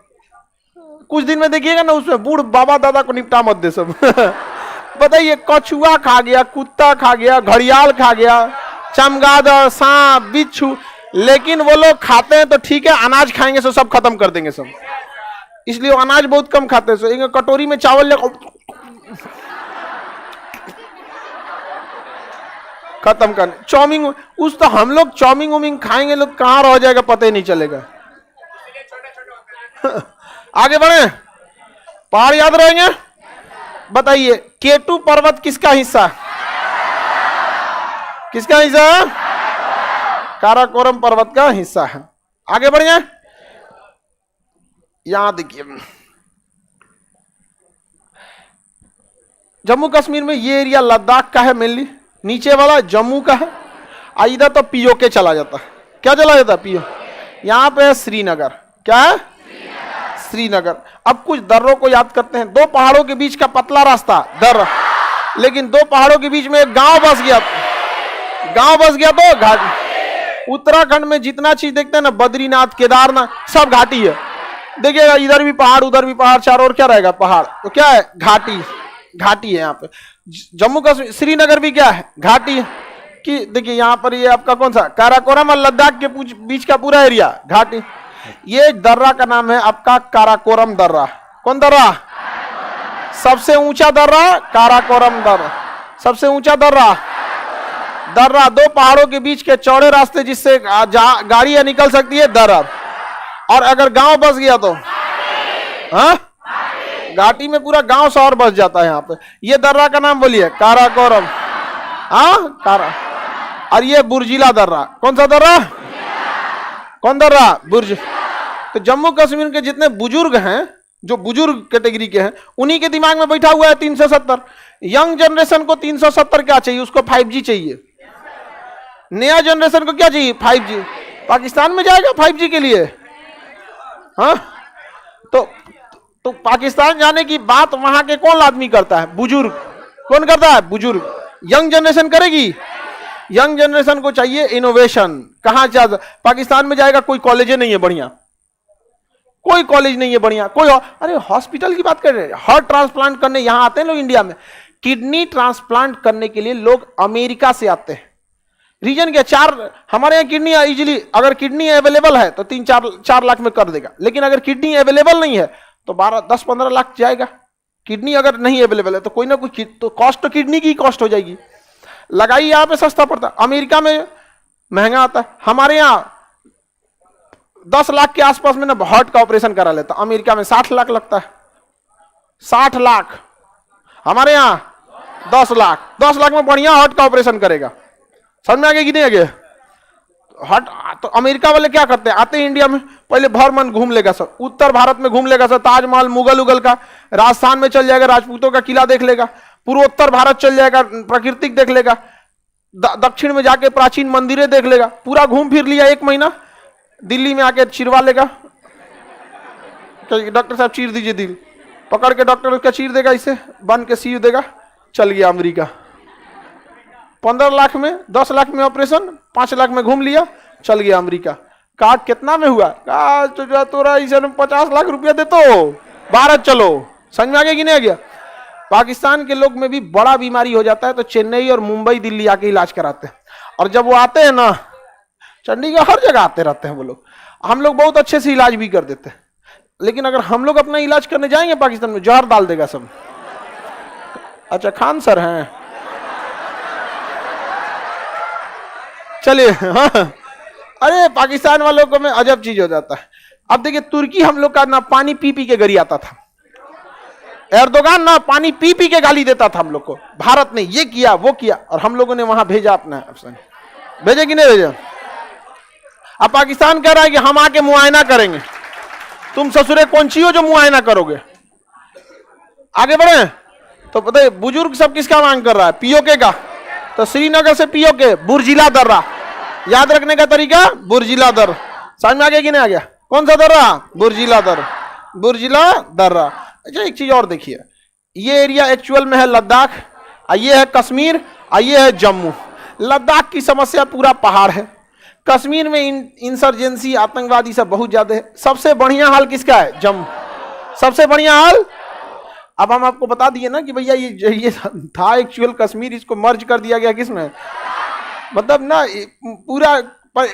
कुछ दिन में देखिएगा ना उसमें बूढ़ बाबा दादा को निपटा मत दे सब। बताइए, कछुआ खा गया, कुत्ता खा गया, घड़ियाल खा गया, चमगादड़, सांप, बिच्छू। लेकिन वो लोग खाते हैं तो ठीक है, अनाज खाएंगे तो सब खत्म कर देंगे सब। इसलिए वो अनाज बहुत कम खाते हैं। सो एक कटोरी में चावल खत्म करने। चाउमीन उस तो हम लोग चाउमीन उमिंग खाएंगे, लोग कहां रह जाएगा पता ही नहीं चलेगा। आगे बढ़े। पहाड़ याद रहेंगे। बताइए, केटू पर्वत किसका हिस्सा? किसका हिस्सा है? काराकोरम पर्वत का हिस्सा है। आगे बढ़िए। यहां देखिए, जम्मू कश्मीर में ये एरिया लद्दाख का है मेनली, नीचे वाला जम्मू का है, इधर तो पीओके चला जाता है। क्या चला जाता है? पीओ। यहां पे है श्रीनगर। क्या है? श्रीनगर। अब कुछ दर्रों को याद करते हैं। दो पहाड़ों के बीच का पतला रास्ता दर्रा, लेकिन दो पहाड़ों के बीच में एक गांव बस गया। गांव बस गया तो घाटी। उत्तराखंड में जितना चीज देखते हैं ना, बद्रीनाथ, केदारनाथ, सब घाटी है। देखिएगा, इधर भी पहाड़, उधर भी पहाड़, चारों ओर क्या रहेगा? पहाड़। तो क्या है? घाटी। घाटी है यहाँ पे। जम्मू कश्मीर, श्रीनगर भी क्या है? घाटी है। कि देखिए यहाँ पर ये आपका कौन सा? काराकोरम और लद्दाख के बीच का पूरा एरिया घाटी। ये दर्रा का नाम है आपका काराकोरम दर्रा। कौन दर्रा? सबसे ऊंचा दर्रा काराकोरम दर्रा। सबसे ऊंचा दर्रा। दर्रा दो पहाड़ों के बीच के चौड़े रास्ते जिससे गाड़ियां निकल सकती है, दर्रा। और अगर गांव बस गया तो हाँ, घाटी में पूरा गांव शहर बस जाता है यहाँ पे। ये दर्रा का नाम बोलिए, काराकोरम। हाँ, कारा। और ये बुर्जिला दर्रा। कौन सा दर्रा? कौन दर्रा? बुर्ज। तो जम्मू कश्मीर के जितने बुजुर्ग हैं, जो बुजुर्ग कैटेगरी के हैं, उन्हीं के दिमाग में बैठा हुआ है 370। यंग जनरेशन को 370 क्या चाहिए? उसको 5G चाहिए। नया जनरेशन को क्या चाहिए? 5G। पाकिस्तान में जाएगा 5G के लिए? हाँ, तो पाकिस्तान जाने की बात वहां के कौन आदमी करता है? बुजुर्ग। कौन करता है? बुजुर्ग। यंग जनरेशन करेगी? यंग जनरेशन को चाहिए इनोवेशन। कहां जाएगा? पाकिस्तान में जाएगा, कोई कॉलेज नहीं है बढ़िया, कोई कॉलेज नहीं है बढ़िया, कोई अरे हॉस्पिटल की बात कर रहे हैं, हार्ट ट्रांसप्लांट करने यहां आते हैं लोग इंडिया में। किडनी ट्रांसप्लांट करने के लिए लोग अमेरिका से आते हैं। रीजन क्या? हमारे यहाँ किडनी इजीली, अगर किडनी अवेलेबल है तो 3-4 लाख में कर देगा, लेकिन अगर किडनी अवेलेबल नहीं है तो 10-15 लाख जाएगा। किडनी अगर नहीं अवेलेबल है तो कोई ना कोई तो कॉस्ट तो किडनी की कॉस्ट हो जाएगी। लगाई यहां पे सस्ता पड़ता है, अमेरिका में महंगा आता है। हमारे यहाँ 10 लाख के आसपास में ना हार्ट का ऑपरेशन करा लेता, अमेरिका में 60 लाख लगता है। 60 लाख, हमारे यहाँ 10 लाख। 10 लाख में बढ़िया हार्ट का ऑपरेशन करेगा। समझ में आगे कि नहीं आगे? हट, तो अमेरिका वाले क्या करते हैं? आते हैं इंडिया में, पहले भर मन घूम लेगा सर, उत्तर भारत में घूम लेगा सर, ताजमहल मुगल उगल का, राजस्थान में चल जाएगा, राजपूतों का किला देख लेगा, पूर्वोत्तर भारत चल जाएगा, प्राकृतिक देख लेगा, दक्षिण में जाके प्राचीन मंदिरें देख लेगा, पूरा घूम फिर लिया 1 महीना। दिल्ली में आके चिरवा लेगा, डॉक्टर साहब चीर दीजिए दिल, पकड़ के डॉक्टर उसका चीर देगा, इसे बन के सी देगा, चल गया अमेरिका। 15 लाख में, 10 लाख में ऑपरेशन, 5 लाख में घूम लिया, चल गया अमेरिका। कार्ड कितना में हुआ? कार्ड तोरा इसे 50 लाख रुपया दे तो भारत चलो। समझ में आ गया कि नहीं आ गया? पाकिस्तान के लोग में भी बड़ा बीमारी हो जाता है तो चेन्नई और मुंबई दिल्ली आके इलाज कराते हैं, और जब वो आते हैं ना, चंडीगढ़ हर जगह आते रहते हैं वो लोग। हम लोग बहुत अच्छे से इलाज भी कर देते हैं, लेकिन अगर हम लोग अपना इलाज करने जाएंगे पाकिस्तान में, जहर डाल देगा सब। अच्छा, खान सर हैं, चलिए। हाँ, अरे पाकिस्तान वालों को में अजब चीज हो जाता है। अब देखिए, तुर्की हम लोग का ना पानी पी पी के गरी आता था, एर्दोगान ना पानी पी पी के गाली देता था हम लोग को, भारत ने ये किया वो किया, और हम लोगों ने वहां भेजा अपना अफसर। भेजे कि नहीं भेजा? अब पाकिस्तान कह रहा है कि हम आके मुआयना करेंगे। तुम ससुरे कौन सी हो जो मुआयना करोगे? आगे बढ़े तो पता है बुजुर्ग सब किसका मांग कर रहा है? पीओके का। तो श्रीनगर से पीओके बुर्जिला दर्रा, याद रखने का तरीका बुर्जिला दर्रा। समझ में आ गया कि नहीं आ गया? कौन सा दर्रा? बुर्जिला दर्रा, बुर्जिला दर्रा। अच्छा, एक चीज और देखिए, ये एरिया एक्चुअल में है लद्दाख, ये है कश्मीर, ये है जम्मू। लद्दाख की समस्या पूरा पहाड़ है, कश्मीर में इंसर्जेंसी आतंकवादी सब बहुत ज्यादा है। सबसे बढ़िया हाल किसका है? जम्मू। सबसे बढ़िया हाल। अब हम आपको बता दिए ना कि भैया ये था एक्चुअल कश्मीर, इसको मर्ज कर दिया गया किसमें, मतलब ना पूरा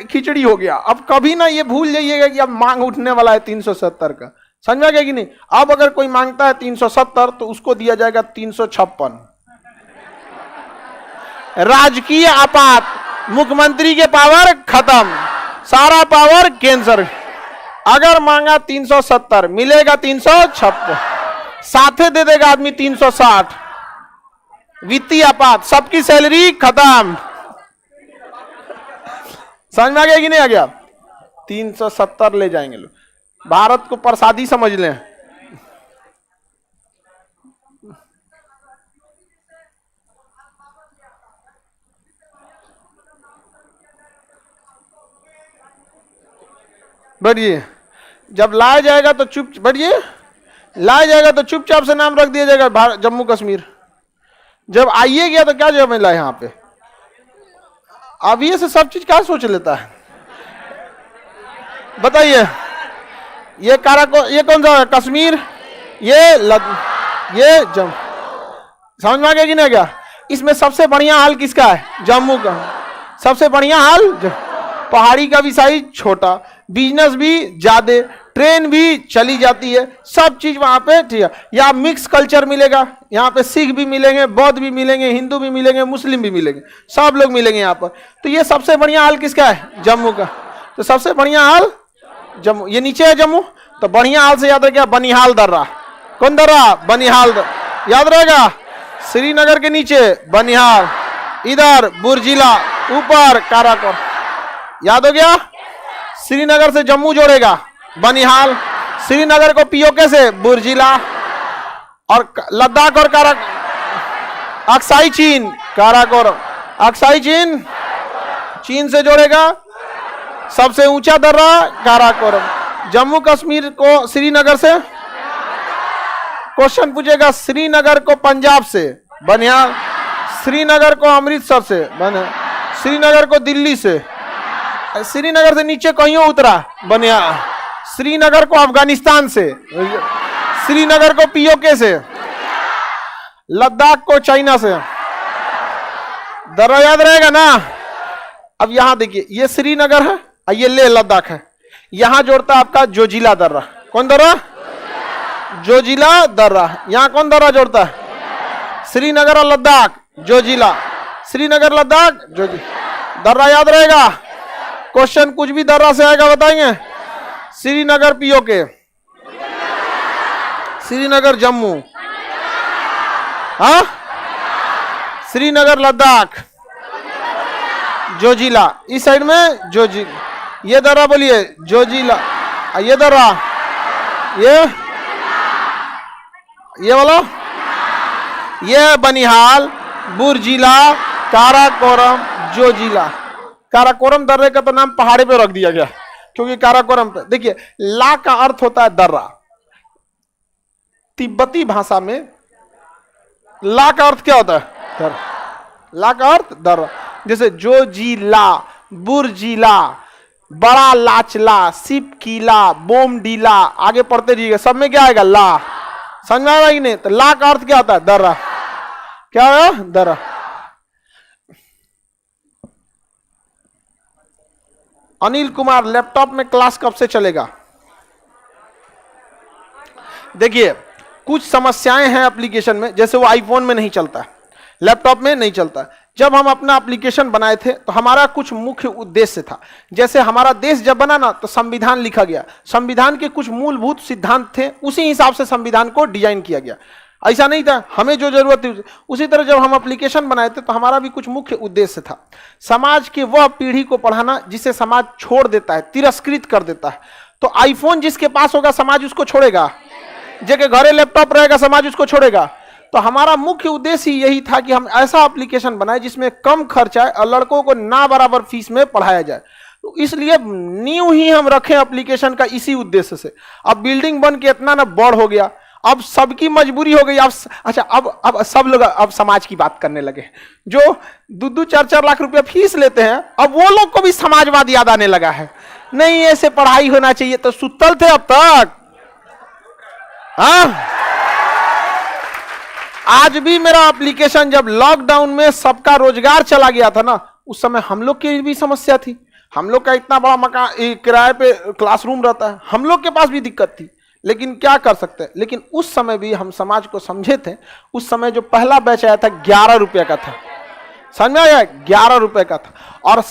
खिचड़ी हो गया। अब कभी ना ये भूल जाइएगा कि अब मांग उठने वाला है 370 का। समझ में आ गया कि नहीं? अब अगर कोई मांगता है 370 तो उसको दिया जाएगा 356। राजकीय आपात, मुख्यमंत्री के पावर खत्म, सारा पावर कैंसर। अगर मांगा 370 मिलेगा 356, साथे दे देगा आदमी 360। वित्तीय आपात, सबकी सैलरी खत्म। समझ में आ गया कि नहीं आ गया? 370 ले जाएंगे लोग, भारत को प्रसादी समझ लें। बढ़िए, जब लाया जाएगा तो बढ़िए, लाया जाएगा तो चुपचाप से नाम रख दिया जाएगा जम्मू कश्मीर। जब आइए गया तो क्या जब मिला यहाँ पे? अभी से सब चीज क्या सोच लेता है बताइए? ये ये कौन सा है? कश्मीर, ये जम्मू। समझ में आ गया कि नहीं गया? इसमें सबसे बढ़िया हाल किसका है? जम्मू का। सबसे बढ़िया हाल, पहाड़ी का भी साइज छोटा, बिजनेस भी ज्यादा, ट्रेन भी चली जाती है, सब चीज वहां पे ठीक है। यहाँ मिक्स कल्चर मिलेगा, यहाँ पे सिख भी मिलेंगे, बौद्ध भी मिलेंगे, हिंदू भी मिलेंगे, मुस्लिम भी मिलेंगे, सब लोग मिलेंगे यहाँ पर। तो ये सबसे बढ़िया हाल किसका है? जम्मू का। तो सबसे बढ़िया हाल जम्मू, ये नीचे है जम्मू, तो बढ़िया हाल से याद रखेगा बनिहाल दर्रा। कौन दर्रा? बनिहाल दर्रा, याद रहेगा। श्रीनगर के नीचे बनिहाल, इधर बुर्जिला, ऊपर काराकोर, याद हो गया? श्रीनगर से जम्मू जोड़ेगा बनिहाल, श्रीनगर को पीओके से बुर्जिला, और लद्दाख और अक्साई चीन, काराकोरम, अक्साई चीन, चीन से जोड़ेगा। सबसे ऊंचा दर्रा काराकोरम। जम्मू कश्मीर को श्रीनगर से, क्वेश्चन पूछेगा श्रीनगर को पंजाब से बनिहाल, श्रीनगर को अमृतसर से बनिहाल, श्रीनगर को दिल्ली से, श्रीनगर से नीचे कहीं उतरा बनिहाल, श्रीनगर को अफगानिस्तान से, श्रीनगर को पीओके से, लद्दाख को चाइना से। दर्रा याद रहेगा ना। अब यहां देखिए, ये श्रीनगर है, ये लेह लद्दाख है, यहां जोड़ता है आपका जोजिला दर्रा। कौन दर्रा? जोजिला दर्रा। यहां कौन दर्रा जोड़ता है? श्रीनगर और लद्दाख, जोजिला, श्रीनगर लद्दाख जोजिला। दर्रा याद रहेगा। क्वेश्चन कुछ भी दर्रा से आएगा बताएंगे। श्रीनगर पीओके, श्रीनगर जम्मू, हाँ, श्रीनगर लद्दाख, जोजिला। इस साइड में जोजिला, ये दर्रा बोलिए जोजिला, ये दर्रा, ये बोलो, ये बनिहाल, बुर्जिला, काराकोरम, जोजिला। काराकोरम दर्रे का तो नाम पहाड़ी पे रख दिया गया क्योंकि काराकोरम पे, देखिए ला का अर्थ होता है दर्रा। तिब्बती भाषा में ला का अर्थ क्या होता है? दर्रा। ला का अर्थ दर्रा। जैसे जोजिला, बुर्जिला, बड़ा लाचला, सिपकीला, बोमडीला, आगे पढ़ते जाइएगा, सब में क्या आएगा? ला। समझ में आएगा कि नहीं? तो ला का अर्थ क्या होता है? दर्रा। क्या है? दर्रा। अनिल कुमार, लैपटॉप में क्लास कब से चलेगा? देखिए कुछ समस्याएं हैं एप्लीकेशन में, जैसे वो आईफोन में नहीं चलता है, लैपटॉप में नहीं चलता है। जब हम अपना एप्लीकेशन बनाए थे तो हमारा कुछ मुख्य उद्देश्य था। जैसे हमारा देश जब बना ना तो संविधान लिखा गया, संविधान के कुछ मूलभूत सिद्धांत थे, उसी हिसाब से संविधान को डिजाइन किया गया। ऐसा नहीं था हमें जो जरूरत थी। उसी तरह जब हम एप्लीकेशन बनाए थे तो हमारा भी कुछ मुख्य उद्देश्य था, समाज के वह पीढ़ी को पढ़ाना जिसे समाज छोड़ देता है, तिरस्कृत कर देता है। तो आईफोन जिसके पास होगा समाज उसको छोड़ेगा, जगह घरे लैपटॉप रहेगा समाज उसको छोड़ेगा। तो हमारा मुख्य उद्देश्य यही था कि हम ऐसा एप्लीकेशन बनाए जिसमें कम खर्चा है और लड़कों को ना बराबर फीस में पढ़ाया जाए। तो इसलिए न्यू ही हम रखें एप्लीकेशन का इसी उद्देश्य से। अब बिल्डिंग बन के इतना ना बड़ हो गया, अब सबकी मजबूरी हो गई। अब सब लोग अब समाज की बात करने लगे। जो 2-2, 4-4 लाख रुपया फीस लेते हैं, अब वो लोग को भी समाजवाद याद आने लगा है। नहीं ऐसे पढ़ाई होना चाहिए, तो सुतल थे अब तक। हाँ, आज भी मेरा एप्लीकेशन जब लॉकडाउन में सबका रोजगार चला गया था ना, उस समय हम लोग की भी समस्या थी। हम लोग का इतना बड़ा मकान, किराए पे क्लासरूम रहता है, हम लोग के पास भी दिक्कत थी, लेकिन क्या कर सकते हैं। लेकिन उस समय भी हम समाज को समझे थे। उस समय जो पहला बैच आया था 11 रुपए का था, समझ में आया? 11 रुपए का था। और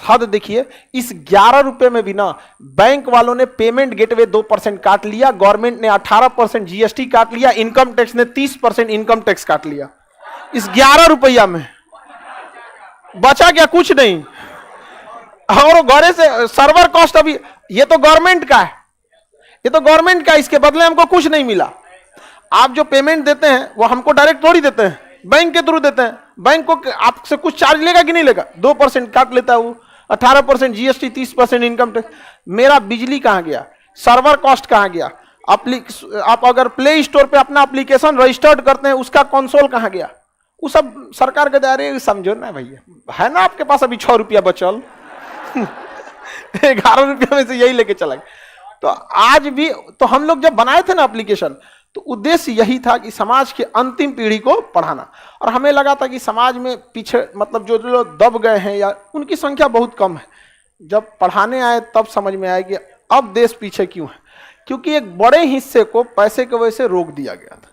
हद देखिए, इस 11 रुपए में भी ना बैंक वालों ने पेमेंट गेटवे 2% काट लिया, गवर्नमेंट ने 18% जीएसटी काट लिया, इनकम टैक्स ने 30% इनकम टैक्स काट लिया। इस 11 रुपया में बचा क्या? कुछ नहीं। और घरे से सर्वर कॉस्ट, अभी ये तो गवर्नमेंट का है, ये तो गवर्नमेंट का, इसके बदले हमको कुछ नहीं मिला। आप जो पेमेंट देते हैं वो हमको डायरेक्ट थोड़ी देते हैं, बैंक के थ्रू देते हैं। बैंक को आपसे कुछ चार्ज लेगा कि नहीं लेगा? 2% काट लेता है वो, 18% जीएसटी, 30% इनकम टैक्स। मेरा बिजली कहां गया? सर्वर कॉस्ट कहां गया? आप अगर प्ले स्टोर पे अपना एप्लीकेशन रजिस्टर्ड करते हैं, उसका कंसोल कहां गया? वो सब सरकार के दायरे, समझो ना भैया। है ना आपके पास अभी 6 रुपया बचल 11 रुपया में से यही लेके चला गया। तो आज भी तो हम लोग जब बनाए थे ना एप्लीकेशन, तो उद्देश्य यही था कि समाज के अंतिम पीढ़ी को पढ़ाना। और हमें लगा था कि समाज में पीछे, मतलब जो लोग दब गए हैं या उनकी संख्या बहुत कम है। जब पढ़ाने आए तब समझ में आया कि अब देश पीछे क्यों है, क्योंकि एक बड़े हिस्से को पैसे की वजह से रोक दिया गया था।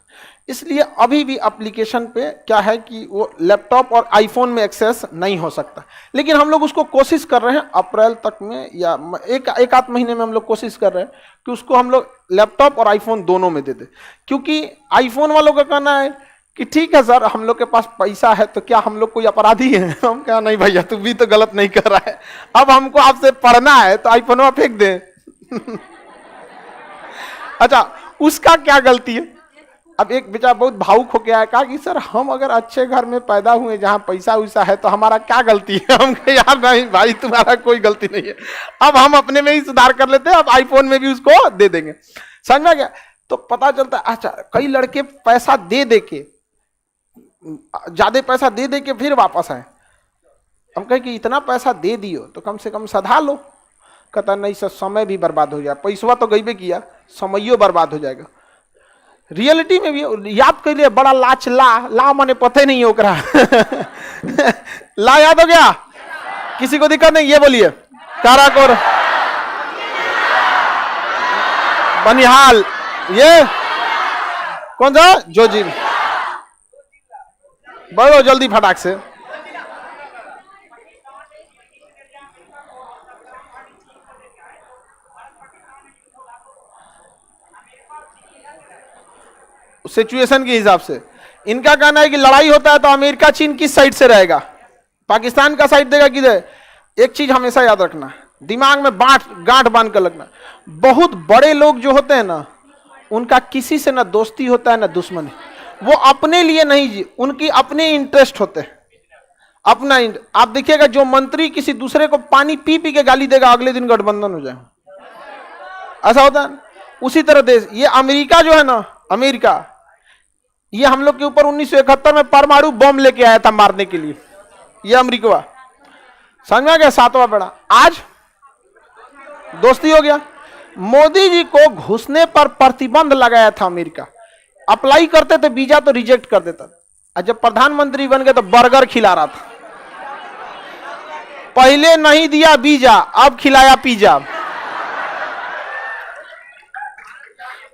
इसलिए अभी भी एप्लीकेशन पे क्या है कि वो लैपटॉप और आईफोन में एक्सेस नहीं हो सकता। लेकिन हम लोग उसको कोशिश कर रहे हैं, अप्रैल तक में या एक आध महीने में हम लोग कोशिश कर रहे हैं कि उसको हम लोग लैपटॉप और आईफोन दोनों में दे दे। क्योंकि आईफोन वालों का कहना है कि ठीक है सर, हम लोग के पास पैसा है तो क्या हम लोग कोई अपराधी है? हम कहा नहीं भैया, तू भी तो गलत नहीं कर रहा है। अब हमको आपसे पढ़ना है तो आईफोन फेंक दे। अच्छा, उसका क्या गलती है? अब एक बेचारा बहुत भावुक होके आया, कहा कि सर हम अगर अच्छे घर में पैदा हुए जहाँ पैसा वैसा है तो हमारा क्या गलती है? हम कहे यार नहीं भाई तुम्हारा कोई गलती नहीं है, अब हम अपने में ही सुधार कर लेते हैं, अब आईफोन में भी उसको दे देंगे। समझ में गया? तो पता चलता है अच्छा कई लड़के पैसा दे दे के, ज्यादा पैसा दे दे के फिर वापस आए। हम कहे कि इतना पैसा दे दियो तो कम से कम सधा लो। कहता नहीं सर समय भी बर्बाद हो जाए, पैसा तो गई किया, समयो बर्बाद हो जाएगा। रियलिटी में भी याद कर लिया, बड़ा लाच ला मने पते नहीं ओकरा ला याद हो गया? किसी को दिक्कत नहीं? ये बोलिए काराकोर बनिहाल, ये कौन सा जोजी, बढ़ो जल्दी फटाक से। सिचुएशन के हिसाब से इनका कहना है कि लड़ाई होता है तो अमेरिका चीन किस साइड से रहेगा? पाकिस्तान का साइड देगा किधर? एक चीज हमेशा याद रखना, दिमाग में गांठ बांध कर लगना, बहुत बड़े लोग जो होते हैं ना उनका किसी से ना दोस्ती होता है ना दुश्मनी, वो अपने लिए नहीं जी, उनकी अपने इंटरेस्ट होते हैं, अपना आप देखिएगा जो मंत्री किसी दूसरे को पानी पी पी के गाली देगा अगले दिन गठबंधन हो जाए, ऐसा होता है। उसी तरह देश ये अमेरिका जो है ना, अमेरिका ये हम लोग के ऊपर 1971 में परमाणु बम लेके आया था मारने के लिए, ये अमेरिका। समझ में आ गया? सातवां बेड़ा आज दोस्ती हो गया। मोदी जी को घुसने पर प्रतिबंध लगाया था अमेरिका, अप्लाई करते थे वीजा तो रिजेक्ट कर देता, और जब प्रधानमंत्री बन गए तो बर्गर खिला रहा था। पहले नहीं दिया वीजा, अब खिलाया पिज्जा।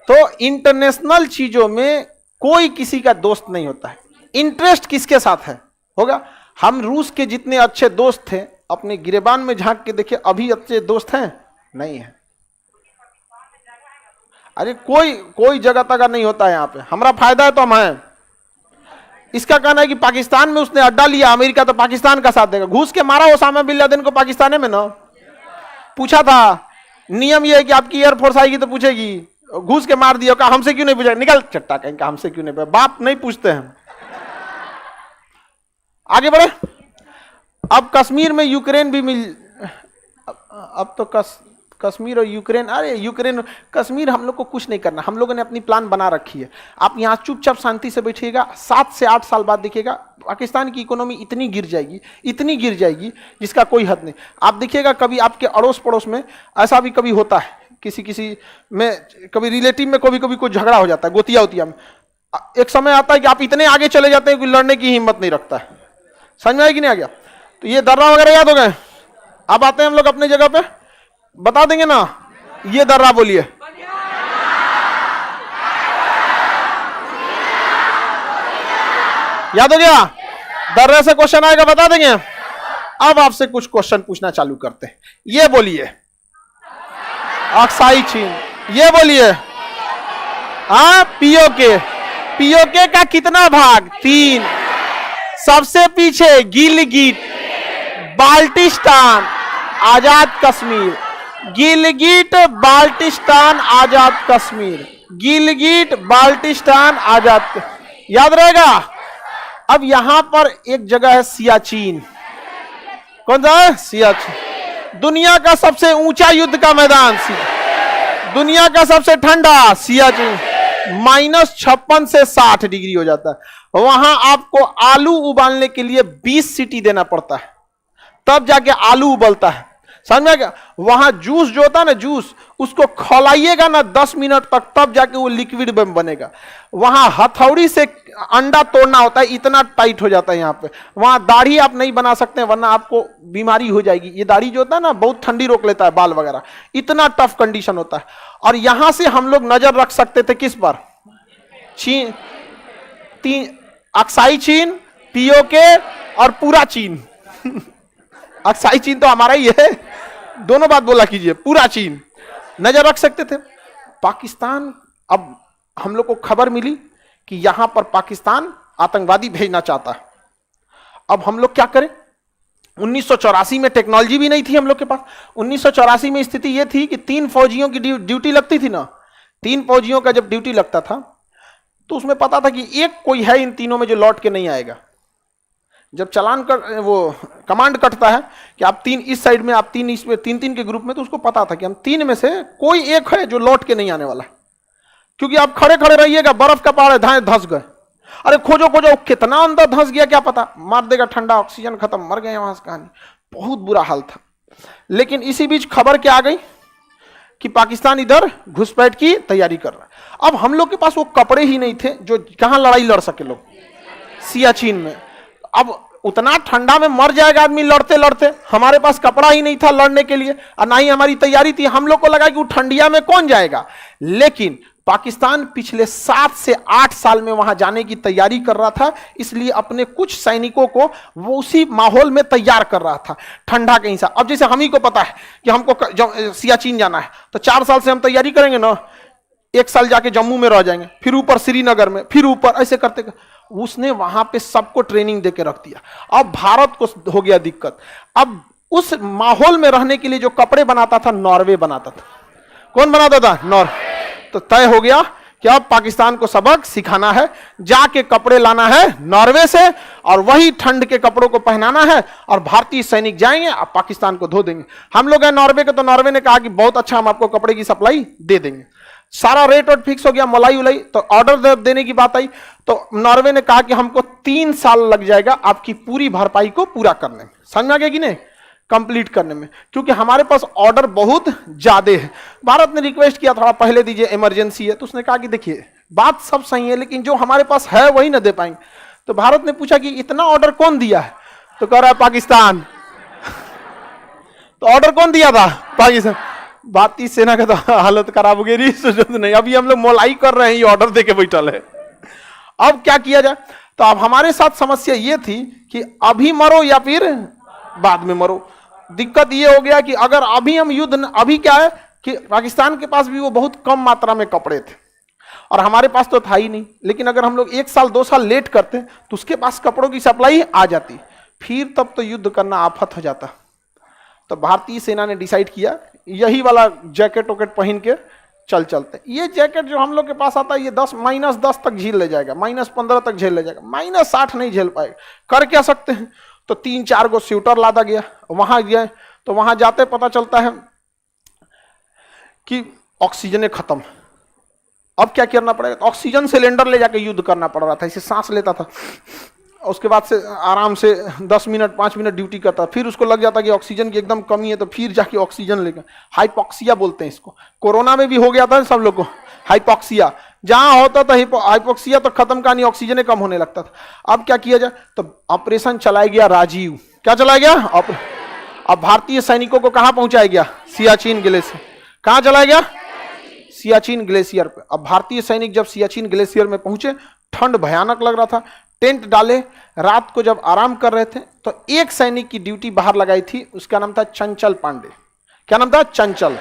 तो इंटरनेशनल चीजों में कोई किसी का दोस्त नहीं होता है, इंटरेस्ट किसके साथ है होगा। हम रूस के जितने अच्छे दोस्त थे अपने गिरेबान में झांक के देखिए, अभी अच्छे दोस्त हैं नहीं है। अरे कोई जगह तक नहीं होता है यहाँ पे, हमारा फायदा है तो हम हैं। इसका कहना है कि पाकिस्तान में उसने अड्डा लिया, अमेरिका तो पाकिस्तान का साथ देगा। घूस के मारा ओसामा बिन लादेन को पाकिस्तान में ना, पूछा था नियम यह है कि आपकी एयरफोर्स आएगी तो पूछेगी, घूस के मार दिया, कहा हमसे क्यों नहीं पूछा, निकल चट्टा कहीं का, हमसे क्यों नहीं, बाप नहीं पूछते हैं। आगे बढ़े। अब कश्मीर में यूक्रेन भी मिल, अब तो कश्मीर और यूक्रेन, अरे यूक्रेन कश्मीर हम लोग को कुछ नहीं करना, हम लोगों ने अपनी प्लान बना रखी है। आप यहाँ चुपचाप शांति से बैठिएगा, 7 से 8 साल बाद देखिएगा पाकिस्तान की इकोनॉमी इतनी गिर जाएगी जिसका कोई हद नहीं। आप देखिएगा कभी आपके अड़ोस पड़ोस में ऐसा भी कभी होता है, किसी में कभी रिलेटिव में कभी कोई झगड़ा हो जाता है, गोतिया उतिया में, एक समय आता है कि आप इतने आगे चले जाते हैं कि लड़ने की हिम्मत नहीं रखता है। समझ में आया कि नहीं आ गया? तो ये दर्रा वगैरह याद हो गए। अब आते हैं हम लोग अपने जगह पे, बता देंगे ना, ये दर्रा बोलिए। याद हो गया? दर्रे से क्वेश्चन आएगा, बता देंगे। अब आपसे कुछ क्वेश्चन पूछना चालू करते हैं। ये बोलिए अक्साई चीन, ये बोलिए पीओके का कितना भाग? 3। सबसे पीछे गिलगिट बाल्टिस्तान आजाद कश्मीर, गिलगिट बाल्टिस्तान आजाद कश्मीर, गिलगिट बाल्टिस्तान आजाद, याद रहेगा। अब यहां पर एक जगह है सियाचिन, कौन सा है? सियाचिन। दुनिया का सबसे ऊंचा युद्ध का मैदान, दुनिया का सबसे ठंडा सियाचिन, -56 से 60 डिग्री हो जाता है। वहां आपको आलू उबालने के लिए 20 सीटी देना पड़ता है, तब जाके आलू उबलता है। समझ में क्या? वहां जूस जो होता है ना, जूस उसको खौलाइएगा ना 10 मिनट तक, तब जाके वो लिक्विड में बनेगा। वहां हथौड़ी से अंडा तोड़ना होता है, इतना टाइट हो जाता है यहाँ पे। वहां दाढ़ी आप नहीं बना सकते वरना आपको बीमारी हो जाएगी। ये दाढ़ी जो होता है ना बहुत ठंडी रोक लेता है, बाल वगैरह, इतना टफ कंडीशन होता है। और यहां से हम लोग नजर रख सकते थे किस पर? चीन, अक्साई चीन, पीओके और पूरा चीन। अक्साई चीन तो हमारा ही है, दोनों बात बोला कीजिए, पूरा चीन नजर रख सकते थे। पाकिस्तान, अब हम लोग को खबर मिली कि यहां पर पाकिस्तान आतंकवादी भेजना चाहता है। अब हम लोग क्या करें? 1984 में टेक्नोलॉजी भी नहीं थी हम लोग के पास। 1984 में स्थिति यह थी कि 3 फौजियों की ड्यूटी लगती थी ना, 3 फौजियों का जब ड्यूटी लगता था तो उसमें पता था कि एक कोई है इन तीनों में जो लौट के नहीं आएगा। जब चालान कर वो कमांड कटता है कि आप 3 इस साइड में, आप 3 इसमें, 3-3 के ग्रुप में, तो उसको पता था कि हम 3 में से कोई एक है जो लौट के नहीं आने वाला, क्योंकि आप खड़े खड़े रहिएगा, बर्फ का पहाड़ है, धाए धंस गए, अरे खोजो खोजो, कितना अंदर धंस गया क्या पता, मार देगा ठंडा, ऑक्सीजन खत्म, मर गए वहां से। कहानी बहुत बुरा हाल था। लेकिन इसी बीच खबर क्या आ गई कि पाकिस्तान इधर घुसपैठ की तैयारी कर रहा है। अब हम लोग के पास वो कपड़े ही नहीं थे जो कहां लड़ाई लड़ सके लोग, सियाचिन में। अब उतना ठंडा में मर जाएगा आदमी लड़ते लड़ते, हमारे पास कपड़ा ही नहीं था लड़ने के लिए और ना ही हमारी तैयारी थी। हम लोग को लगा कि वो ठंडिया में कौन जाएगा, लेकिन पाकिस्तान पिछले 7 से 8 साल में वहां जाने की तैयारी कर रहा था, इसलिए अपने कुछ सैनिकों को वो उसी माहौल में तैयार कर रहा था, ठंडा कहीं सा। अब जैसे हम ही को पता है कि हमको सियाचिन जाना है, तो 4 साल से हम तैयारी करेंगे ना, 1 साल जाके जम्मू में रह जाएंगे, फिर ऊपर श्रीनगर में, फिर ऊपर, ऐसे करते उसने वहां पे सबको ट्रेनिंग देके रख दिया। अब भारत को हो गया दिक्कत। अब उस माहौल में रहने के लिए जो कपड़े बनाता था, नॉर्वे बनाता था। कौन बनाता था? नॉर्वे। तो तय हो गया कि अब पाकिस्तान को सबक सिखाना है, जाके कपड़े लाना है नॉर्वे से और वही ठंड के कपड़ों को पहनाना है, और भारतीय सैनिक जाएंगे और पाकिस्तान को धो देंगे। हम लोग हैं नॉर्वे के, तो नॉर्वे ने कहा कि बहुत अच्छा, हम आपको कपड़े की सप्लाई दे देंगे। सारा रेट और फिक्स हो गया, मलाई उलाई, तो ऑर्डर देने की बात आई, तो नॉर्वे ने कहा कि हमको 3 साल लग जाएगा आपकी पूरी भरपाई को पूरा करने में। समझ में आ गया कि नहीं? कंप्लीट करने में, क्योंकि हमारे पास ऑर्डर बहुत ज्यादा है। भारत ने रिक्वेस्ट किया थोड़ा पहले दीजिए, इमरजेंसी है, तो उसने कहा कि देखिए बात सब सही है, लेकिन जो हमारे पास है वही ना दे पाएंगे। तो भारत ने पूछा कि इतना ऑर्डर कौन दिया है, तो कह रहा है पाकिस्तान। तो ऑर्डर कौन दिया था? पाकिस्तान। भारतीय सेना का तो हालत खराब हो गई, नहीं, अभी हम लोग मोलाई कर रहे हैं, ये ऑर्डर देके बैठल है। अब क्या किया जाए? तो अब हमारे साथ समस्या ये थी कि अभी मरो या फिर बाद में मरो। दिक्कत ये हो गया कि अगर अभी हम युद्ध, अभी क्या है कि पाकिस्तान के पास भी वो बहुत कम मात्रा में कपड़े थे और हमारे पास तो था ही नहीं। लेकिन अगर हम लोग 1 साल 2 साल लेट करते तो उसके पास कपड़ों की सप्लाई आ जाती, फिर तब तो युद्ध करना आफत हो जाता। तो भारतीय सेना ने डिसाइड किया यही वाला जैकेट वैकेट पहन के चलते। ये जैकेट जो हम लोग के पास आता है, ये -10 तक झेल ले जाएगा, -15 तक झेल ले जाएगा, -60 नहीं झेल पाएगा। कर क्या सकते हैं? तो 3-4 गो स्वेटर लादा गया। वहां गए तो वहां जाते पता चलता है कि ऑक्सीजन खत्म। अब क्या करना पड़ेगा? तो ऑक्सीजन सिलेंडर ले जाके युद्ध करना पड़ रहा था। इसे सांस लेता था, उसके बाद से आराम से 10 मिनट 5 मिनट ड्यूटी करता, फिर उसको लग जाता कि ऑक्सीजन की एकदम कमी है, तो फिर जाके ऑक्सीजन लेकर, हाइपोक्सिया बोलते हैं इसको। कोरोना में भी हो गया था सब लोग को हाइपोक्सिया, जहां होता था हाइपोक्सिया तो खत्म कहानी, ऑक्सीजन कम होने लगता था। अब क्या किया जाए? तो ऑपरेशन चलाया गया राजीव। क्या चलाया गया? अब भारतीय सैनिकों को कहां पहुंचाया गया? सियाचिन ग्लेशियर। कहां चलाया गया? सियाचिन ग्लेशियर पे। अब भारतीय सैनिक जब सियाचिन ग्लेशियर में पहुंचे, ठंड भयानक लग रहा था, टेंट डाले, रात को जब आराम कर रहे थे तो एक सैनिक की ड्यूटी बाहर लगाई थी, उसका नाम था चंचल पांडे। क्या नाम था? चंचल।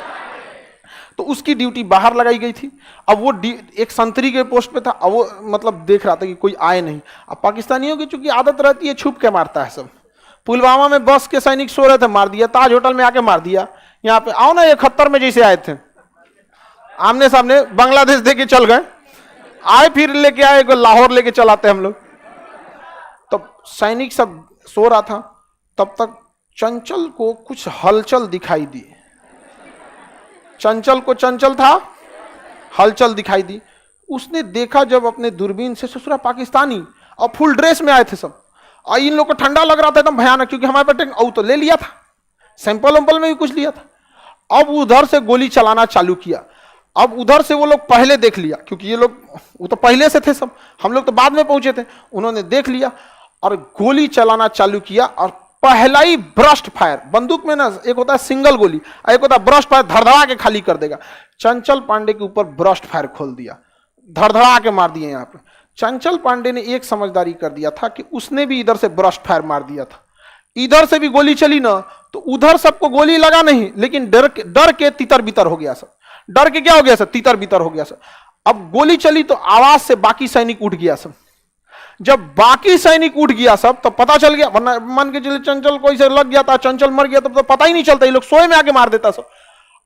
तो उसकी ड्यूटी बाहर लगाई गई थी। अब वो एक संतरी के पोस्ट पे था, अब वो मतलब देख रहा था कि कोई आए नहीं। अब पाकिस्तानियों की चूंकि आदत रहती है छुप के मारता है सब। पुलवामा में बस के सैनिक सो रहे थे, मार दिया। ताज होटल में आके मार दिया। यहाँ पे आओ ना, 71 में जैसे आए थे, आमने सामने बांग्लादेश दे के चल गए, आए फिर लेके आए, लाहौर लेके चलाते हम लोग। तब सैनिक सब सो रहा था, तब तक चंचल को कुछ हलचल दिखाई दी। चंचल को चंचल था, हलचल दिखाई दी। उसने देखा जब अपने दूरबीन से, ससुरा पाकिस्तानी और फुल ड्रेस में आए थे सब, और इन लोग को ठंडा लग रहा था एकदम भयानक, क्योंकि हमारे पास तो ले लिया था, सैंपल वैंपल में भी कुछ लिया था। अब उधर से गोली चलाना चालू किया। अब उधर से वो लोग पहले देख लिया, क्योंकि ये लोग वो तो पहले से थे सब, हम लोग तो बाद में पहुंचे थे। उन्होंने देख लिया और गोली चलाना चालू किया, और पहला ही ब्रस्ट फायर, बंदूक में ना एक होता है सिंगल गोली, एक होता है ब्रस्ट फायर, धड़धड़ा के खाली कर देगा। चंचल पांडे के ऊपर ब्रस्ट फायर खोल दिया, धड़धड़ा के मार दिए। यहाँ पे चंचल पांडे ने एक समझदारी कर दिया था कि उसने भी इधर से ब्रस्ट फायर मार दिया था। इधर से भी गोली चली ना, तो उधर सबको गोली लगा नहीं, लेकिन डर के तितर बितर हो गया सब। डर के क्या हो गया सब? तितर बितर हो गया सब। अब गोली चली तो आवाज से बाकी सैनिक उठ गया सब। जब बाकी सैनिक उठ गया सब, तो पता चल गया, वरना मान के चले चंचल कोई से लग गया था, चंचल मर गया, तब तो पता ही नहीं चलता, ये लोग सोए में आके मार देता सब।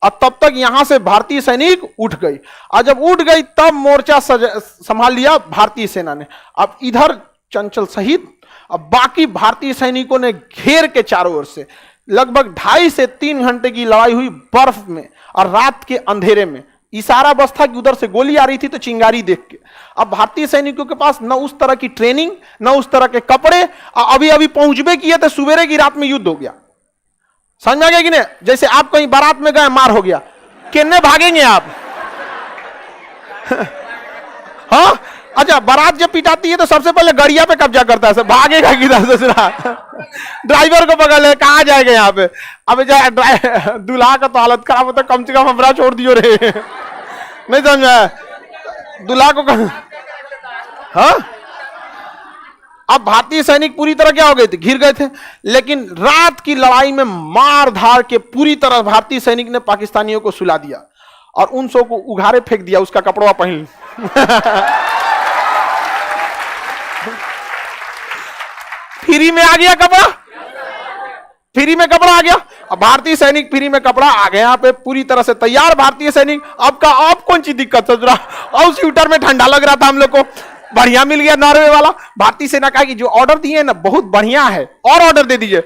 और तब तक यहां से भारतीय सैनिक उठ गई, और जब उठ गई तब मोर्चा संभाल लिया भारतीय सेना ने। अब इधर चंचल सहित अब बाकी भारतीय सैनिकों ने घेर के चारों ओर से लगभग 2.5 से 3 घंटे की लड़ाई हुई बर्फ में और रात के अंधेरे में। इशारा बस था कि उधर से गोली आ रही थी तो चिंगारी देख के। अब भारतीय सैनिकों के पास न उस तरह की ट्रेनिंग, न उस तरह के कपड़े, अभी अभी पहुंचबे किए थे, सुबेरे की रात में युद्ध हो गया। समझ में आ गया कि नहीं? जैसे आप कहीं बारात में गए, मार हो गया, कितने भागेंगे आप? हाँ, अच्छा, बारात जब पिटाती है तो सबसे पहले गड़िया पे कब्जा करता है, भागेगा किधर से? ड्राइवर को पकड़ ले, कहाँ जाएगा यहाँ पे? अब दूल्हा का तो हालत खराब होता, कम से कम हमरा छोड़ दियो रे। नहीं समझा? दूल्हा को हाँ, अब भारतीय सैनिक पूरी तरह क्या हो गए थे? घिर गए थे। लेकिन रात की लड़ाई में मार धार के पूरी तरह भारतीय सैनिक ने पाकिस्तानियों को सुला दिया और उन सौ को उघारे फेंक दिया, उसका कपड़ा पहन। फ्री में आ गया कपड़ा, फ्री में कपड़ा आ गया। अब भारतीय सैनिक फ्री में कपड़ा आ गया, यहाँ पे पूरी तरह से तैयार भारतीय सैनिक। अब कौन सी दिक्कत है? और स्वेटर में ठंडा लग रहा था हम लोग को, बढ़िया मिल गया नॉर्वे वाला। भारतीय सेना कहा कि जो ऑर्डर दिए ना बहुत बढ़िया है, और ऑर्डर दे दीजिए।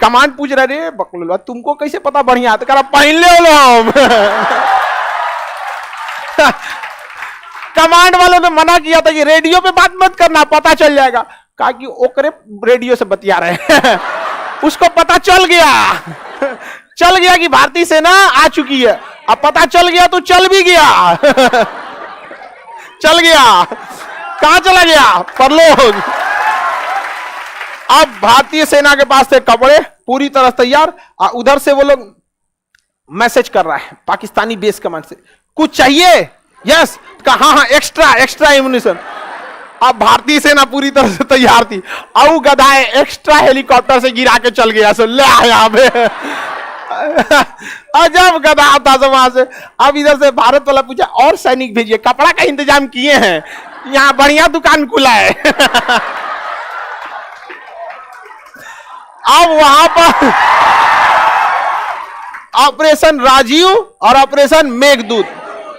कमांड पूछ रहे, बकलोल तुमको कैसे पता बढ़िया है? तो कह रहा पहन ले हम। कमांड वालों ने मना किया था कि रेडियो पे बात मत करना, पता चल जाएगा। कहा कि ओकरे रेडियो से बतिया रहे हैं। उसको पता चल गया, चल गया कि भारतीय सेना आ चुकी है। अब पता चल गया तो चल भी गया। चल गया, कहां चला गया? परलोक। अब भारतीय सेना के पास थे कपड़े पूरी तरह तैयार, उधर से वो लोग मैसेज कर रहा है पाकिस्तानी बेस कमांड से, कुछ चाहिए? यस, कहा हाँ, एक्स्ट्रा एम्युनिशन। अब भारतीय सेना पूरी तरह से तैयार थी, और गधाए एक्स्ट्रा हेलीकॉप्टर से गिरा के चल गया, सो ले आया। अजब गधा था वहां से। अब इधर से भारत वाला पूछा और सैनिक भेजिए, कपड़ा का इंतजाम किए हैं, यहाँ बढ़िया दुकान खुला है। अब वहां पर ऑपरेशन राजीव और ऑपरेशन मेघदूत,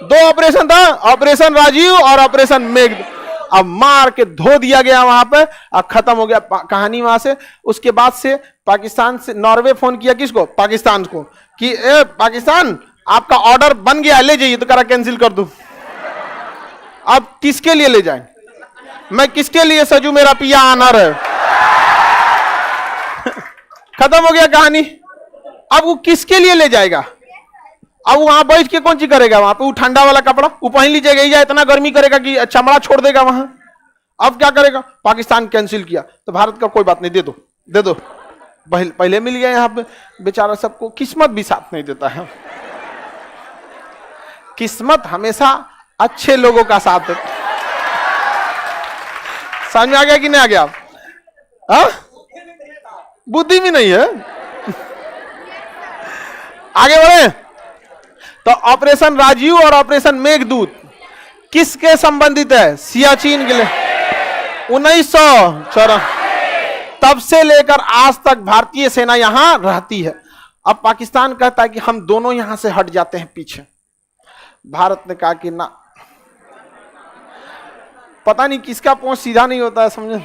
2 ऑपरेशन था, ऑपरेशन राजीव और ऑपरेशन मेघदूत। अब मार के धो दिया गया वहां पे, अब खत्म हो गया कहानी वहां से। उसके बाद से पाकिस्तान से नॉर्वे फोन किया, किसको? पाकिस्तान को, कि ए पाकिस्तान आपका ऑर्डर बन गया, ले जाइए। तो करा कैंसिल कर दूं। अब किसके लिए ले जाए? मैं किसके लिए सजू, मेरा पिया आनर है। खत्म हो गया कहानी। अब वो किसके लिए ले जाएगा? अब वहां बैठ के कौन सी करेगा? वहां पे वो ठंडा वाला कपड़ा वो पहन लीजिएगा, इतना गर्मी करेगा कि चमड़ा छोड़ देगा वहां। अब क्या करेगा? पाकिस्तान कैंसिल किया तो भारत का कोई बात नहीं, दे दो दे दो, पहले मिल गया। यहाँ पे बेचारा सबको किस्मत भी साथ नहीं देता है। किस्मत हमेशा अच्छे लोगों का साथ देता। समझ में आ गया कि नहीं आ गया? हाँ, बुद्धि भी नहीं है। आगे बढ़े तो ऑपरेशन राजीव और ऑपरेशन मेघदूत किसके संबंधित है? सियाचिन के लिए। 1954 तब से लेकर आज तक भारतीय सेना यहां रहती है। अब पाकिस्तान कहता है कि हम दोनों यहां से हट जाते हैं पीछे। भारत ने कहा कि ना, पता नहीं किसका पहुंच सीधा नहीं होता है, समझे?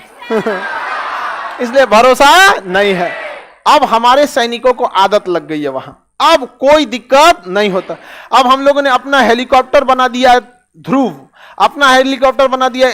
इसलिए भरोसा नहीं है। अब हमारे सैनिकों को आदत लग गई है वहां, अब कोई दिक्कत नहीं होता। अब हम लोगों ने अपना हेलीकॉप्टर बना दिया है ध्रुव, अपना हेलीकॉप्टर बना दिया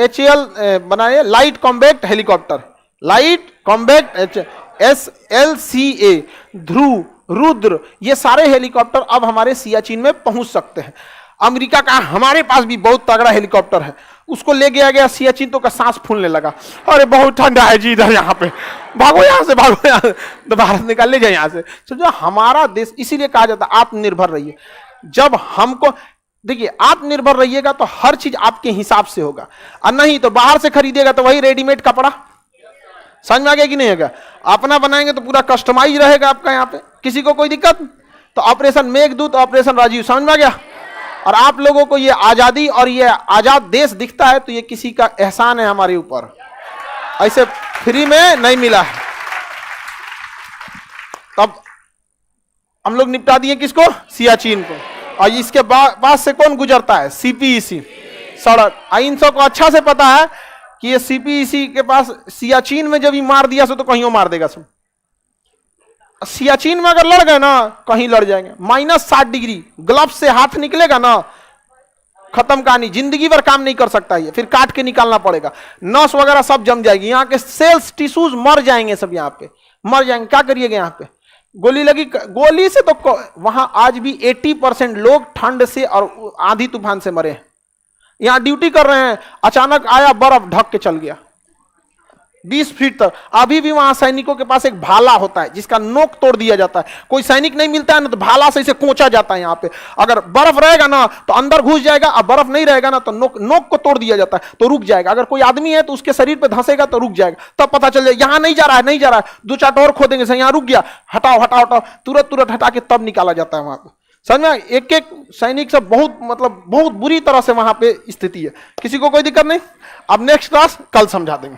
HAL बनाए, light combat helicopter, light combat SLCA, ध्रुव, रुद्र, ये सारे हेलीकॉप्टर अब हमारे सियाचिन में पहुंच सकते हैं। अमेरिका का हमारे पास भी बहुत तगड़ा हेलीकॉप्टर है, उसको ले गया सियाचिन तो का सांस फूलने लगा, अरे बहुत ठंडा है जी इधर, यहाँ पे भागो, यहाँ से भागो, यहाँ से। तो भारत निकाल ले जाए यहाँ से। समझो, हमारा देश इसीलिए कहा जाता है आत्मनिर्भर रहिए। जब हमको देखिए आत्मनिर्भर रहिएगा तो हर चीज आपके हिसाब से होगा, और नहीं तो बाहर से खरीदेगा तो वही रेडीमेड कपड़ा। समझ में आ गया कि नहीं होगा? अपना बनाएंगे तो पूरा कस्टमाइज रहेगा आपका, यहाँ पे किसी को कोई दिक्कत। तो ऑपरेशन मेघदूत, ऑपरेशन राजीव, समझ में आ गया? और आप लोगों को ये आजादी और ये आजाद देश दिखता है तो ये किसी का एहसान है हमारे ऊपर, ऐसे फ्री में नहीं मिला है। तब हम लोग निपटा दिए किसको, सियाचिन को। और इसके पास से कौन गुजरता है, सीपीईसी सड़क। इन सबको अच्छा से पता है कि ये सीपीईसी के पास सियाचिन में जब ये मार दिया सो तो कहीं मार देगा सब। सियाचिन में अगर लड़ गए ना कहीं लड़ जाएंगे। -60 डिग्री ग्लव्स से हाथ निकलेगा ना, खत्म कहानी, जिंदगी भर काम नहीं कर सकता ये, फिर काट के निकालना पड़ेगा। नस वगैरह सब जम जाएगी, यहाँ के सेल्स टिश्यूज मर जाएंगे सब, यहाँ पे मर जाएंगे। क्या करिएगा यहाँ पे, गोली लगी, गोली से तो वहां आज भी 80% लोग ठंड से और आंधी तूफान से मरे हैं। यहां ड्यूटी कर रहे हैं, अचानक आया बर्फ ढक के चल गया 20 फीट तक। अभी भी वहां सैनिकों के पास एक भाला होता है जिसका नोक तोड़ दिया जाता है। कोई सैनिक नहीं मिलता है ना तो भाला से इसे कोंचा जाता है। यहाँ पे अगर बर्फ रहेगा ना तो अंदर घुस जाएगा, और बर्फ नहीं रहेगा ना तो नोक को तोड़ दिया जाता है तो रुक जाएगा। अगर कोई आदमी है तो उसके शरीर पे धंसेगा तो रुक जाएगा, तब पता चल जाएगा यहाँ नहीं जा रहा है, नहीं जा रहा है। 2-4 और खोदेंगे से यहाँ रुक गया, हटाओ हटाओ हटाओ, तुरंत हटा के तब निकाला जाता है वहां पे। समझ में, एक एक सैनिक से बहुत मतलब बहुत बुरी तरह से वहां पे स्थिति है। किसी को कोई दिक्कत नहीं। अब नेक्स्ट क्लास कल समझा देंगे।